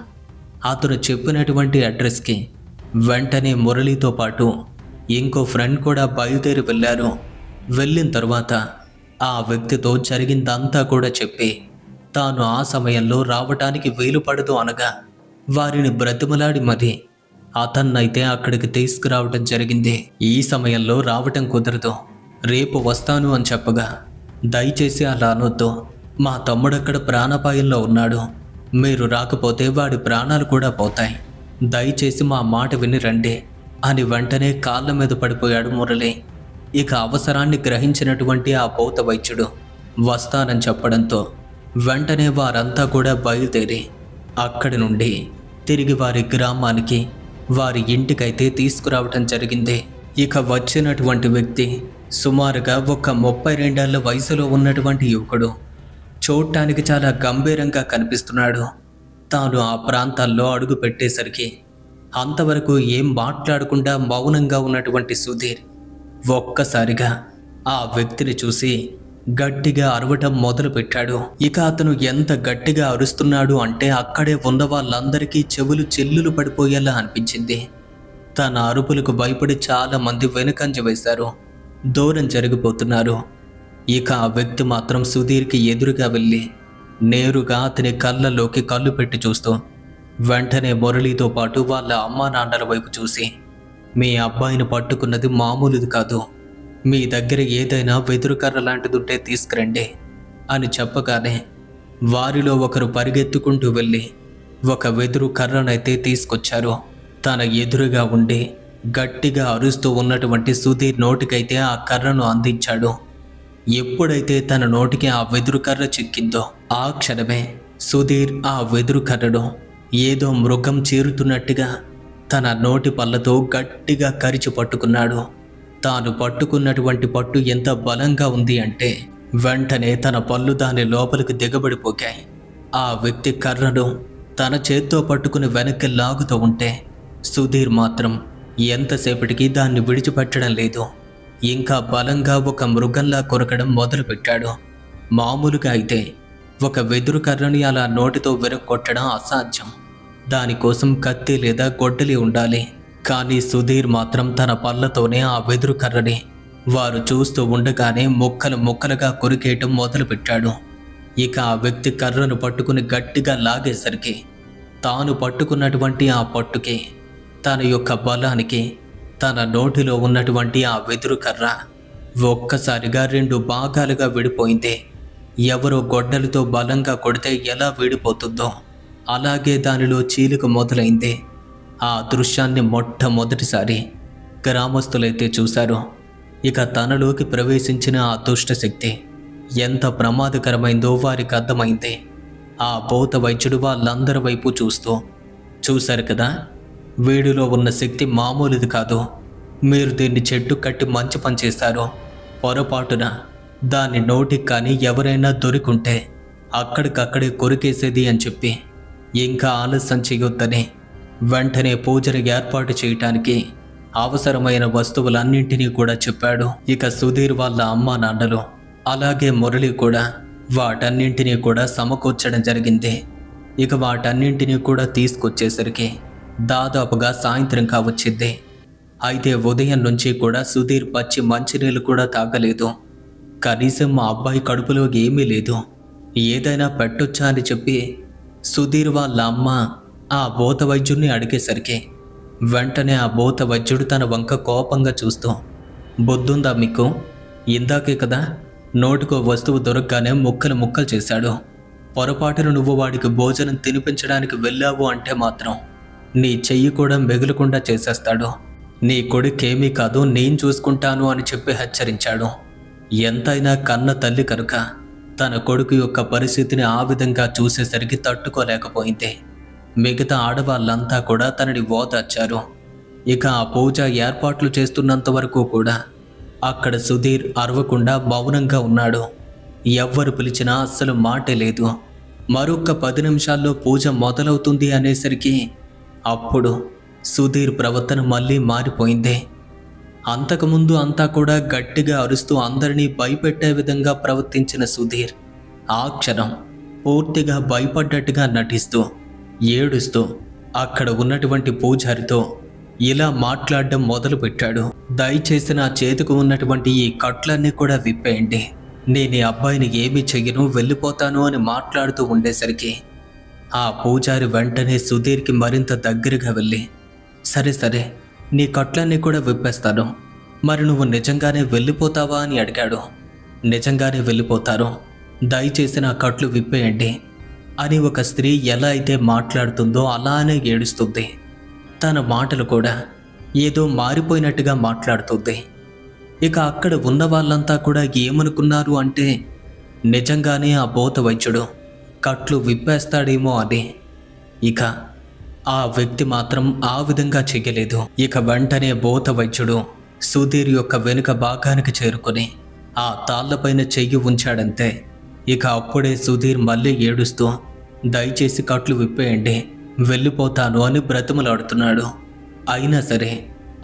అతను చెప్పినటువంటి అడ్రస్కి వెంటనే మురళితో పాటు ఇంకో ఫ్రెండ్ కూడా బయలుదేరి వెళ్ళారు. వెళ్ళిన తర్వాత ఆ వ్యక్తితో జరిగిందంతా కూడా చెప్పి తాను ఆ సమయంలో రావటానికి వీలు పడదు అనగా వారిని బ్రతిమలాడి మరి అతన్నైతే అక్కడికి తీసుకురావటం జరిగింది. ఈ సమయంలో రావటం కుదరదు, రేపు వస్తాను అని చెప్పగా, దయచేసి అలా అనొద్దు, మా తమ్ముడక్కడ ప్రాణాపాయంలో ఉన్నాడు, మీరు రాకపోతే వాడి ప్రాణాలు కూడా పోతాయి, దయచేసి మా మాట విని రండి అని వెంటనే కాళ్ళ మీద పడిపోయాడు మురళి. ఇక అవసరాన్ని గ్రహించినటువంటి ఆ భౌత వైద్యుడు వస్తానని చెప్పడంతో వెంటనే వారంతా కూడా బయలుదేరి అక్కడి నుండి తిరిగి వారి గ్రామానికి వారి ఇంటికైతే తీసుకురావటం జరిగింది. ఇక వచ్చినటువంటి వ్యక్తి సుమారుగా ఒక 32 ఏళ్ల వయసులో ఉన్నటువంటి యువకుడు. చూడటానికి చాలా గంభీరంగా కనిపిస్తున్నాడు. తాను ఆ ప్రాంతాల్లో అడుగు పెట్టేసరికి అంతవరకు ఏం మాట్లాడకుండా మౌనంగా ఉన్నటువంటి సుధీర్ ఒక్కసారిగా ఆ వ్యక్తిని చూసి గట్టిగా అరవటం మొదలుపెట్టాడు. ఇక అతను ఎంత గట్టిగా అరుస్తున్నాడు అంటే అక్కడే ఉన్న వాళ్ళందరికీ చెవులు చెల్లులు పడిపోయేలా అనిపించింది. తన అరుపులకు భయపడి చాలా మంది వెనుకంజ వేశారు, దూరం జరిగిపోతున్నారు. ఇక ఆ వ్యక్తి మాత్రం సుధీర్కి ఎదురుగా వెళ్ళి నేరుగా అతని కళ్ళలోకి కళ్ళు పెట్టి చూస్తూ వెంటనే మురళితో పాటు వాళ్ళ అమ్మా నాన్నల వైపు చూసి, మీ అబ్బాయిని పట్టుకున్నది మామూలుది కాదు, మీ దగ్గర ఏదైనా వెదురుకర్ర లాంటిదుంటే తీసుకురండి అని చెప్పగానే వారిలో ఒకరు పరిగెత్తుకుంటూ వెళ్ళి ఒక వెదురు కర్రనైతే తీసుకొచ్చారు. తన ఎదురుగా ఉండి గట్టిగా అరుస్తూ ఉన్నటువంటి సుధీర్ నోటికైతే ఆ కర్రను అందించాడు. ఎప్పుడైతే తన నోటికి ఆ వెదురు కర్ర చిక్కిందో ఆ క్షణమే సుధీర్ ఆ వెదురు కర్రను ఏదో మృగం చీరుతున్నట్టుగా తన నోటి పళ్ళతో గట్టిగా కరిచి పట్టుకున్నాడు. తాను పట్టుకున్నటువంటి పట్టు ఎంత బలంగా ఉంది అంటే వెంటనే తన పళ్ళు దాని లోపలికి దిగబడిపోయాయి. ఆ వ్యక్తి కర్రను తన చేత్తో పట్టుకుని వెనక్కి లాగుతూ ఉంటే సుధీర్ మాత్రం ఎంతసేపటికి దాన్ని విడిచిపెట్టడం లేదు. ఇంకా బలంగా ఒక మృగంలా కొరకడం మొదలుపెట్టాడు. మామూలుగా అయితే ఒక వెదురు కర్రని అలా నోటితో విరగొట్టడం అసాధ్యం. దానికోసం కత్తి లేదా గొడ్డలి ఉండాలి. కానీ సుధీర్ మాత్రం తన పళ్ళతోనే ఆ వెదురు కర్రని వారు చూస్తూ ఉండగానే ముక్కలు ముక్కలుగా కొరికేయటం మొదలుపెట్టాడు. ఇక ఆ వ్యక్తి కర్రను పట్టుకుని గట్టిగా లాగేసరికి తాను పట్టుకున్నటువంటి ఆ పట్టుకి, తన యొక్క బలానికి తన నోటిలో ఉన్నటువంటి ఆ వెదురు కర్ర ఒక్కసారిగా 2 భాగాలుగా విడిపోయింది. ఎవరో గొడ్డలితో బలంగా కొడితే ఎలా విడిపోతుందో అలాగే దానిలో చీలిక మొదలైంది. ఆ దృశ్యాన్ని మొట్టమొదటిసారి గ్రామస్తులైతే చూశారు. ఇక తనలోకి ప్రవేశించిన ఆ దుష్టశక్తి ఎంత ప్రమాదకరమైందో వారికి అర్థమైంది. ఆ భూత వైద్యుడు వాళ్ళందరి వైపు చూశారు కదా, వీడిలో ఉన్న శక్తి మామూలుది కాదు. మీరు దీన్ని చెట్టు కట్టి మంచి పని చేశారు. పొరపాటున దాని నోటికి కానీ ఎవరైనా దొరికుంటే అక్కడికక్కడే కొరికేసేది అని చెప్పి ఇంకా ఆలస్యం చేయొద్దని వెంటనే పూజను ఏర్పాటు చేయటానికి అవసరమైన వస్తువులన్నింటినీ కూడా చెప్పాడు. ఇక సుధీర్ వాళ్ళ అమ్మా నాన్నలు అలాగే మురళి కూడా వాటన్నింటినీ కూడా సమకూర్చడం జరిగింది. ఇక వాటన్నింటినీ కూడా తీసుకొచ్చేసరికి దాదాపుగా సాయంత్రం కావచ్చింది. అయితే ఉదయం నుంచి కూడా సుధీర్ పచ్చి మంచినీళ్ళు కూడా తాగలేదు. కనీసం మా అబ్బాయి కడుపులో ఏమీ లేదు, ఏదైనా పెట్టొచ్చా అని చెప్పి సుధీర్ వాళ్ళ అమ్మ ఆ భూత వైద్యుడిని అడిగేసరికి వెంటనే ఆ భూత వైద్యుడు తన వంక కోపంగా చూస్తూ, బుద్ధుందా మీకు? ఇందాకే కదా నోటికో వస్తువు దొరకగానే ముక్కలు చేశాడు. పొరపాటును నువ్వు వాడికి భోజనం తినిపించడానికి వెళ్ళావు అంటే మాత్రం నీ చెయ్యి కూడా మిగలకుండా చేసేస్తాడు. నీ కొడుకేమీ కాదు, నేను చూసుకుంటాను అని చెప్పి హెచ్చరించాడు. ఎంతైనా కన్న తల్లి కనుక తన కొడుకు యొక్క పరిస్థితిని ఆ విధంగా చూసేసరికి తట్టుకోలేకపోయింది. మిగతా ఆడవాళ్ళంతా కూడా తనని ఓదార్చారు. ఇక ఆ పూజ ఏర్పాట్లు చేస్తున్నంత వరకు కూడా అక్కడ సుధీర్ అరవకుండా మౌనంగా ఉన్నాడు. ఎవ్వరు పిలిచినా అస్సలు మాటే లేదు. మరొక 10 నిమిషాల్లో పూజ మొదలవుతుంది అనేసరికి అప్పుడు సుధీర్ ప్రవర్తన మళ్ళీ మారిపోయింది. అంతకుముందు అంతా కూడా గట్టిగా అరుస్తూ అందరినీ భయపెట్టే విధంగా ప్రవర్తించిన సుధీర్ ఆ క్షణం పూర్తిగా భయపడ్డట్టుగా నటిస్తూ ఏడుస్తూ అక్కడ ఉన్నటువంటి పూజారితో ఇలా మాట్లాడడం మొదలుపెట్టాడు. దయచేసి నా చేతికి ఉన్నటువంటి ఈ కట్లన్నీ కూడా విప్పేయండి, నేను ఈ అబ్బాయిని ఏమీ చెయ్యను, వెళ్ళిపోతాను అని మాట్లాడుతూ ఉండేసరికి ఆ పూజారి వెంటనే సుధీర్కి మరింత దగ్గరగా వెళ్ళి, సరే నీ కట్లన్నీ కూడా విప్పేస్తాను, మరి నువ్వు నిజంగానే వెళ్ళిపోతావా అని అడిగాడు. నిజంగానే వెళ్ళిపోతారు, దయచేసి నా కట్లు విప్పేయండి అని ఒక స్త్రీ ఎలా అయితే మాట్లాడుతుందో అలానే ఏడుస్తుంది. తన మాటలు కూడా ఏదో మారిపోయినట్టుగా మాట్లాడుతుంది. ఇక అక్కడ ఉన్న వాళ్ళంతా కూడా ఏమనుకున్నారు అంటే నిజంగానే ఆ భూత వైద్యుడు కట్లు విప్పేస్తాడేమో అని. ఇక ఆ వ్యక్తి మాత్రం ఆ విధంగా చెయ్యలేదు. ఇక వెంటనే భూత వైద్యుడు సుధీర్ యొక్క వెనుక భాగానికి చేరుకొని ఆ తాళ్లపైన చెయ్యి ఉంచాడంతే. ఇక అప్పుడే సుధీర్ మళ్ళీ ఏడుస్తూ దయచేసి కట్లు విప్పేయండి, వెళ్ళిపోతాను అని బ్రతిమలాడుతున్నాడు. అయినా సరే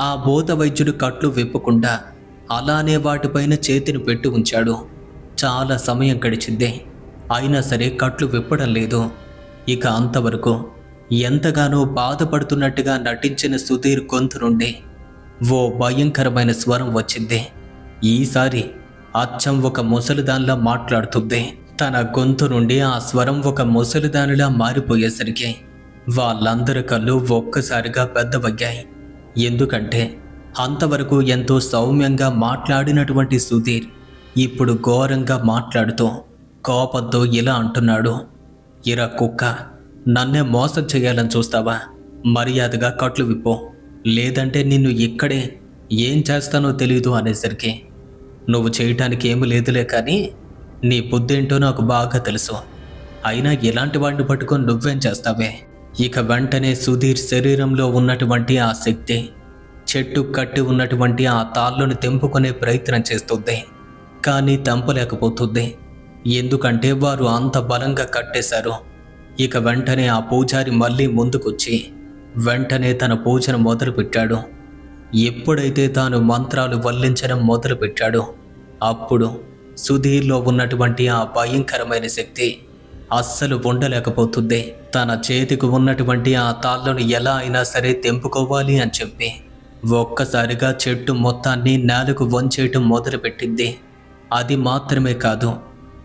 ఆ భూత వైద్యుడు కట్లు విప్పకుండా అలానే వాటిపైన చేతిని పెట్టి ఉంచాడు. చాలా సమయం గడిచింది, అయినా సరే కట్లు విప్పడం లేదు. ఇక అంతవరకు ఎంతగానో బాధపడుతున్నట్టుగా నటించిన సుధీర్ గొంతు నుండి ఓ భయంకరమైన స్వరం వచ్చింది. ఈసారి అచ్చం ఒక ముసలిదానిలా మాట్లాడుతుంది. తన గొంతు నుండి ఆ స్వరం ఒక ముసలిదానిలా మారిపోయేసరికి వాళ్ళందరి కళ్ళు ఒక్కసారిగా పెద్దవయ్యాయి. ఎందుకంటే అంతవరకు ఎంతో సౌమ్యంగా మాట్లాడినటువంటి సుధీర్ ఇప్పుడు ఘోరంగా మాట్లాడుతూ కోపంతో ఇలా అంటున్నాడు, ఇరా కుక్క, నన్నే మోసం చేయాలని చూస్తావా? మర్యాదగా కట్లు విప్పో, లేదంటే నిన్ను ఇక్కడే ఏం చేస్తానో తెలీదు అనేసరికి నువ్వు చేయటానికి ఏమీ లేదులే, కానీ నీ బుద్ధేంటో నాకు బాగా తెలుసు. అయినా ఇలాంటి వాడిని పట్టుకొని నువ్వేం చేస్తావే? ఇక వెంటనే సుధీర్ శరీరంలో ఉన్నటువంటి ఆ శక్తి చెట్టు కట్టి ఉన్నటువంటి ఆ తాళ్ళను తెంపుకునే ప్రయత్నం చేస్తుంది. కానీ తెంపలేకపోతుంది, ఎందుకంటే వారు అంత బలంగా కట్టేశారు. ఇక వెంటనే ఆ పూజారి మళ్ళీ ముందుకొచ్చి వెంటనే తన పూజను మొదలుపెట్టాడు. ఎప్పుడైతే తాను మంత్రాలు వల్లించడం మొదలుపెట్టాడో అప్పుడు సుధీర్లో ఉన్నటువంటి ఆ భయంకరమైన శక్తి అస్సలు ఉండలేకపోతుంది. తన చేతికి ఉన్నటువంటి ఆ తాళ్ళను ఎలా అయినా సరే తెంపుకోవాలి అని చెప్పి ఒక్కసారిగా చెట్టు మొత్తాన్ని నేలకు వంచేయటం మొదలుపెట్టింది. అది మాత్రమే కాదు,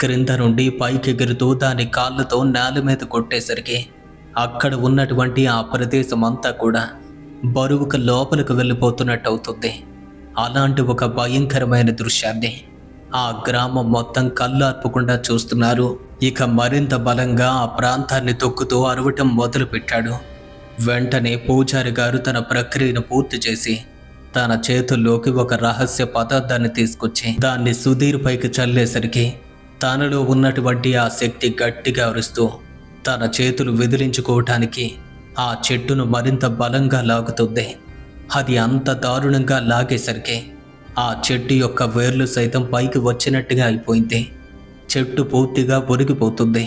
క్రింద నుండి పైకెగురుతూ దాని కాళ్ళతో నేల మీద కొట్టేసరికి అక్కడ ఉన్నటువంటి ఆ ప్రదేశం అంతా కూడా బరువుకు లోపలికి వెళ్ళిపోతున్నట్టు అవుతుంది. అలాంటి ఒక భయంకరమైన దృశ్యాన్ని ఆ గ్రామం మొత్తం కళ్ళార్పకుండా చూస్తున్నారు. ఇక మరింత బలంగా ఆ ప్రాంతాన్ని తొక్కుతూ అరవటం మొదలుపెట్టాడు. వెంటనే పూజారి గారు తన ప్రక్రియను పూర్తి చేసి తన చేతుల్లోకి ఒక రహస్య పదార్థాన్ని తీసుకొచ్చి దాన్ని సుధీర్ పైకి చల్లేసరికి తనలో ఉన్నటువంటి ఆ శక్తి గట్టిగా అరుస్తూ తన చేతులు విదిలించుకోవటానికి ఆ చెట్టును మరింత బలంగా లాగుతుంది. అది అంత దారుణంగా లాగేసరికి ఆ చెట్టు యొక్క వేర్లు సైతం పైకి వచ్చినట్టుగా అయిపోయింది. చెట్టు పూర్తిగా పొరిగిపోతుంది.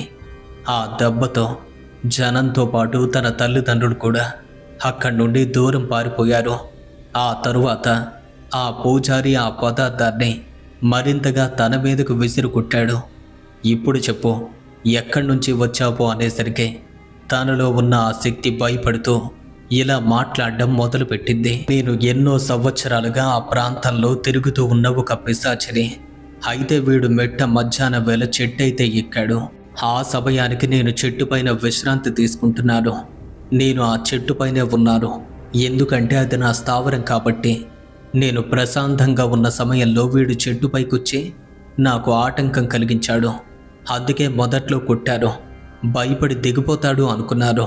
ఆ దెబ్బతో జనంతో పాటు తన తల్లిదండ్రులు కూడా అక్కడి నుండి దూరం పారిపోయారు. ఆ తరువాత ఆ పూజారి ఆ పదార్థాన్ని మరింతగా తన మీదకు విసిరుకుట్టాడు. ఇప్పుడు చెప్పు, ఎక్కడి నుంచి వచ్చావో అనేసరికి తనలో ఉన్న ఆ శక్తి భయపడుతూ ఇలా మాట్లాడడం మొదలుపెట్టింది. నేను ఎన్నో సంవత్సరాలుగా ఆ ప్రాంతంలో తిరుగుతూ ఉన్న ఒక పిశాచిని. అయితే వీడు మెట్ట మధ్యాహ్నం వేళ చెట్టయితే ఎక్కాడు. ఆ సమయానికి నేను చెట్టుపైన విశ్రాంతి తీసుకుంటున్నాను. నేను ఆ చెట్టుపైనే ఉన్నాను. ఎందుకంటే అది నా స్థావరం కాబట్టి. నేను ప్రశాంతంగా ఉన్న సమయంలో వీడు చెట్టుపైకొచ్చి నాకు ఆటంకం కలిగించాడు. అందుకే మొదట్లో కొట్టారు. భయపడి దిగిపోతాడు అనుకున్నారు.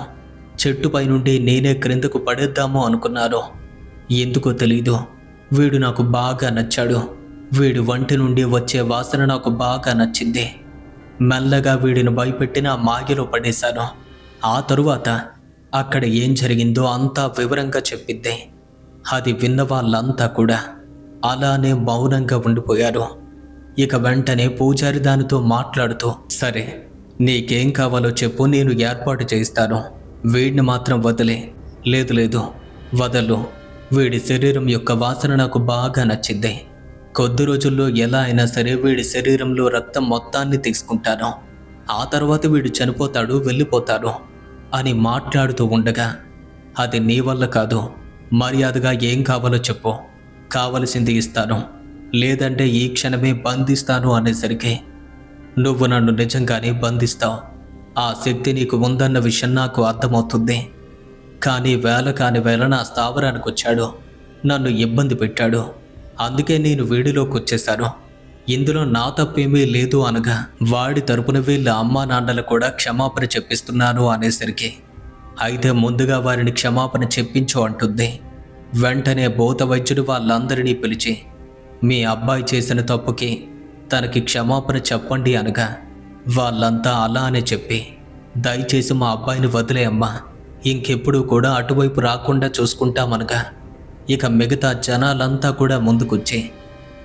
చెట్టుపై నుండి నేనే క్రిందకు పడేద్దాము అనుకున్నారు. ఎందుకో తెలీదు, వీడు నాకు బాగా నచ్చాడు. వీడి వంటి నుండి వచ్చే వాసన నాకు బాగా నచ్చింది. మెల్లగా వీడిని భయపెట్టిన మాయలో పడేశాను. ఆ తరువాత అక్కడ ఏం జరిగిందో అంతా వివరంగా చెప్పింది. అది విన్న వాళ్ళంతా కూడా అలానే మౌనంగా ఉండిపోయారు. ఇక వెంటనే పూజారి దానితో మాట్లాడుతూ, సరే నీకేం కావాలో చెప్పు, నేను ఏర్పాటు చేయిస్తాను. వీడిని మాత్రం వదిలే. లేదు లేదు, వదలు. వీడి శరీరం యొక్క వాసన నాకు బాగా నచ్చింది. కొద్ది రోజుల్లో ఎలా అయినా సరే వీడి శరీరంలో రక్తం మొత్తాన్ని తీసుకుంటాను. ఆ తర్వాత వీడు చనిపోతాడు, వెళ్ళిపోతాడు అని మాట్లాడుతూ ఉండగా, అది నీ వల్ల కాదు. మర్యాదగా ఏం కావాలో చెప్పు, కావలసింది ఇస్తాను, లేదంటే ఈ క్షణమే బంధిస్తాను అనేసరికి, నువ్వు నన్ను నిజంగానే బంధిస్తావు. ఆ శక్తి నీకు ఉందన్న విషయం నాకు అర్థమవుతుంది. కానీ వేళ కాని వేళ నా స్థావరానికి వచ్చాడు, నన్ను ఇబ్బంది పెట్టాడు. అందుకే నేను వీడిలోకి వచ్చేశాను. ఇందులో నా తప్పేమీ లేదు అనగా, వాడి తరపున వీళ్ళ అమ్మా నాన్నలు కూడా క్షమాపణ చెప్పిస్తున్నాను అనేసరికి, అయితే ముందుగా వారిని క్షమాపణ చెప్పించు అంటుంది. వెంటనే భూత వైద్యుడు వాళ్ళందరినీ పిలిచి, మీ అబ్బాయి చేసిన తప్పుకి తనకి క్షమాపణ చెప్పండి అనగా, వాళ్ళంతా అలా అని చెప్పి, దయచేసి మా అబ్బాయిని వదిలే అమ్మా, ఇంకెప్పుడు కూడా అటువైపు రాకుండా చూసుకుంటామనగా, ఇక మిగతా జనాలంతా కూడా ముందుకొచ్చి,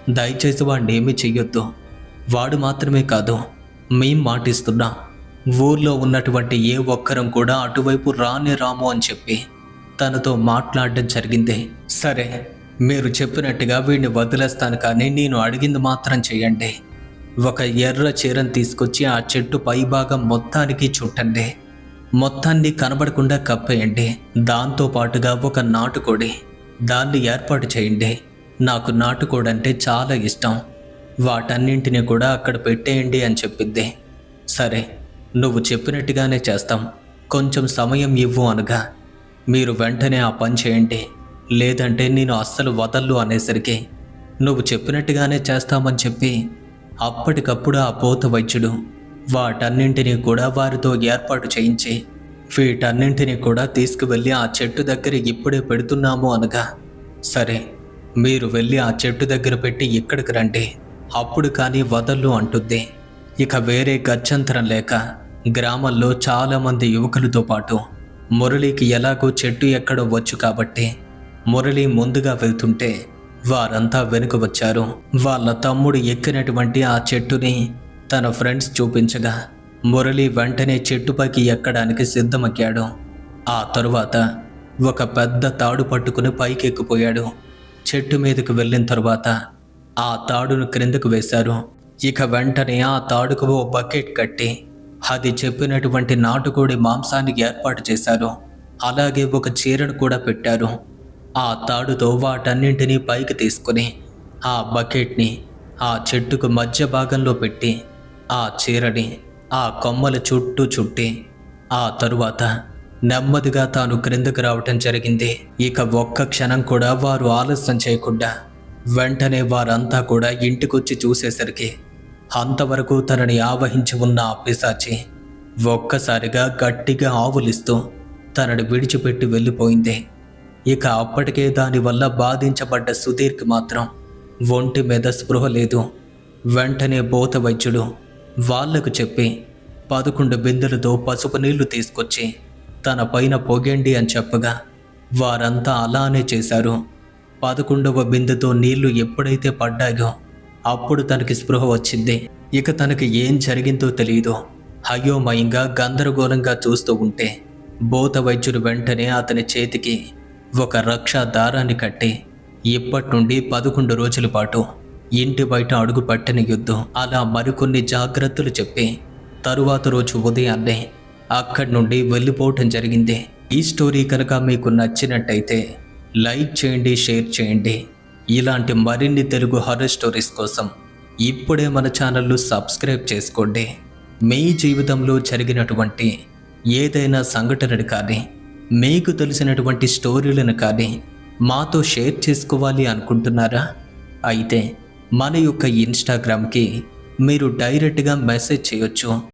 దయచేసి వాడిని ఏమీ చెయ్యొద్దు, వాడు మాత్రమే కాదు మేం మాటిస్తున్నాం, ఊర్లో ఉన్నటువంటి ఏ ఒక్కరం కూడా అటువైపు రానే రాము అని చెప్పి తనతో మాట్లాడడం జరిగింది. సరే, మీరు చెప్పినట్టుగా వీడిని వదిలేస్తాను, కానీ నేను అడిగింది మాత్రం చేయండి. ఒక ఎర్ర చీరను తీసుకొచ్చి ఆ చెట్టు పైభాగం మొత్తానికి చుట్టండి, మొత్తాన్ని కనబడకుండా కప్పేయండి. దాంతో పాటుగా ఒక నాటుకోడి, దాన్ని ఏర్పాటు చేయండి. నాకు నాటుకోడి అంటే చాలా ఇష్టం. వాటన్నింటినీ కూడా అక్కడ పెట్టేయండి అని చెప్పింది. సరే, నువ్వు చెప్పినట్టుగానే చేస్తాం, కొంచెం సమయం ఇవ్వు అనగా, మీరు వెంటనే ఆ పని చేయండి, లేదంటే నేను అస్సలు వదల్లు అనేసరికి, నువ్వు చెప్పినట్టుగానే చేస్తామని చెప్పి అప్పటికప్పుడు ఆ భూత వైద్యుడు వాటన్నింటినీ కూడా వారితో ఏర్పాటు చేయించి వీటన్నింటినీ కూడా తీసుకువెళ్ళి ఆ చెట్టు దగ్గర ఇప్పుడే పెడుతున్నాము అనగా, సరే మీరు వెళ్ళి ఆ చెట్టు దగ్గర పెట్టి ఇక్కడికి రండి, అప్పుడు కానీ వదల్లు అంటుంది. ఇక వేరే గత్యంతరం లేక గ్రామంలో చాలామంది యువకులతో పాటు మురళికి ఎలాగో చెట్టు ఎక్కడో వచ్చు కాబట్టి మురళి ముందుగా వెళ్తుంటే వారంతా వెనుక వచ్చారు. వాళ్ళ తమ్ముడు ఎక్కినటువంటి ఆ చెట్టుని తన ఫ్రెండ్స్ చూపించగా మురళి వెంటనే చెట్టుపైకి ఎక్కడానికి సిద్ధమయ్యాడు. ఆ తరువాత ఒక పెద్ద తాడు పట్టుకుని పైకి ఎక్కిపోయాడు. చెట్టు మీదకు వెళ్ళిన తరువాత ఆ తాడును క్రిందకు వేశారు. ఇక వెంటనే ఆ తాడుకు ఓ బకెట్ కట్టి అది చెప్పినటువంటి నాటుకోడి మాంసానికి ఏర్పాటు చేశారు. అలాగే ఒక చీరను కూడా పెట్టారు. ఆ తాడుతో వాటన్నింటినీ పైకి తీసుకుని ఆ బకెట్ని ఆ చెట్టుకు మధ్య భాగంలో పెట్టి ఆ చీరని ఆ కొమ్మల చుట్టూ చుట్టి ఆ తరువాత నెమ్మదిగా తాను క్రిందకు రావటం జరిగింది. ఇక ఒక్క క్షణం కూడా వారు ఆలస్యం చేయకుండా వెంటనే వారంతా కూడా ఇంటికొచ్చి చూసేసరికి అంతవరకు తనని ఆవహించి ఉన్న ఆ పిశాచి ఒక్కసారిగా గట్టిగా ఆవులిస్తూ తనని విడిచిపెట్టి వెళ్ళిపోయింది. ఇక అప్పటికే దానివల్ల బాధించబడ్డ సుధీర్కి మాత్రం ఒంటి మీద స్పృహ లేదు. వెంటనే భూత వైద్యుడు వాళ్లకు చెప్పి 11 బిందెలతో పసుపు నీళ్లు తీసుకొచ్చి తన పైన పొగండి అని చెప్పగా వారంతా అలానే చేశారు. 11వ బిందెతో నీళ్లు ఎప్పుడైతే పడ్డాయో అప్పుడు తనకి స్పృహ వచ్చింది. ఇక తనకి ఏం జరిగిందో తెలియదు. అయోమయంగా గందరగోళంగా చూస్తూ ఉంటే భూత వైద్యుడు వెంటనే అతని చేతికి ఒక రక్షా దారాన్ని కట్టి ఇప్పటి నుండి 11 రోజుల పాటు ఇంటి బయట అడుగు పట్టనియొద్దు అలా మరికొన్ని జాగ్రత్తలు చెప్పి తరువాత రోజు ఉదయాన్నే అక్కడి నుండి వెళ్ళిపోవటం జరిగింది. ఈ స్టోరీ కనుక మీకు నచ్చినట్టయితే లైక్ చేయండి, షేర్ చేయండి. ఇలాంటి మరిన్ని తెలుగు హారర్ స్టోరీస్ కోసం ఇప్పుడే మన ఛానల్ను సబ్స్క్రైబ్ చేసుకోండి. మీ జీవితంలో జరిగినటువంటి ఏదైనా సంఘటనను కానీ మీకు తెలిసినటువంటి స్టోరీలను కానీ మాతో షేర్ చేసుకోవాలి అనుకుంటున్నారా? అయితే మన యొక్క ఇన్స్టాగ్రామ్కి మీరు డైరెక్ట్గా మెసేజ్ చేయొచ్చు.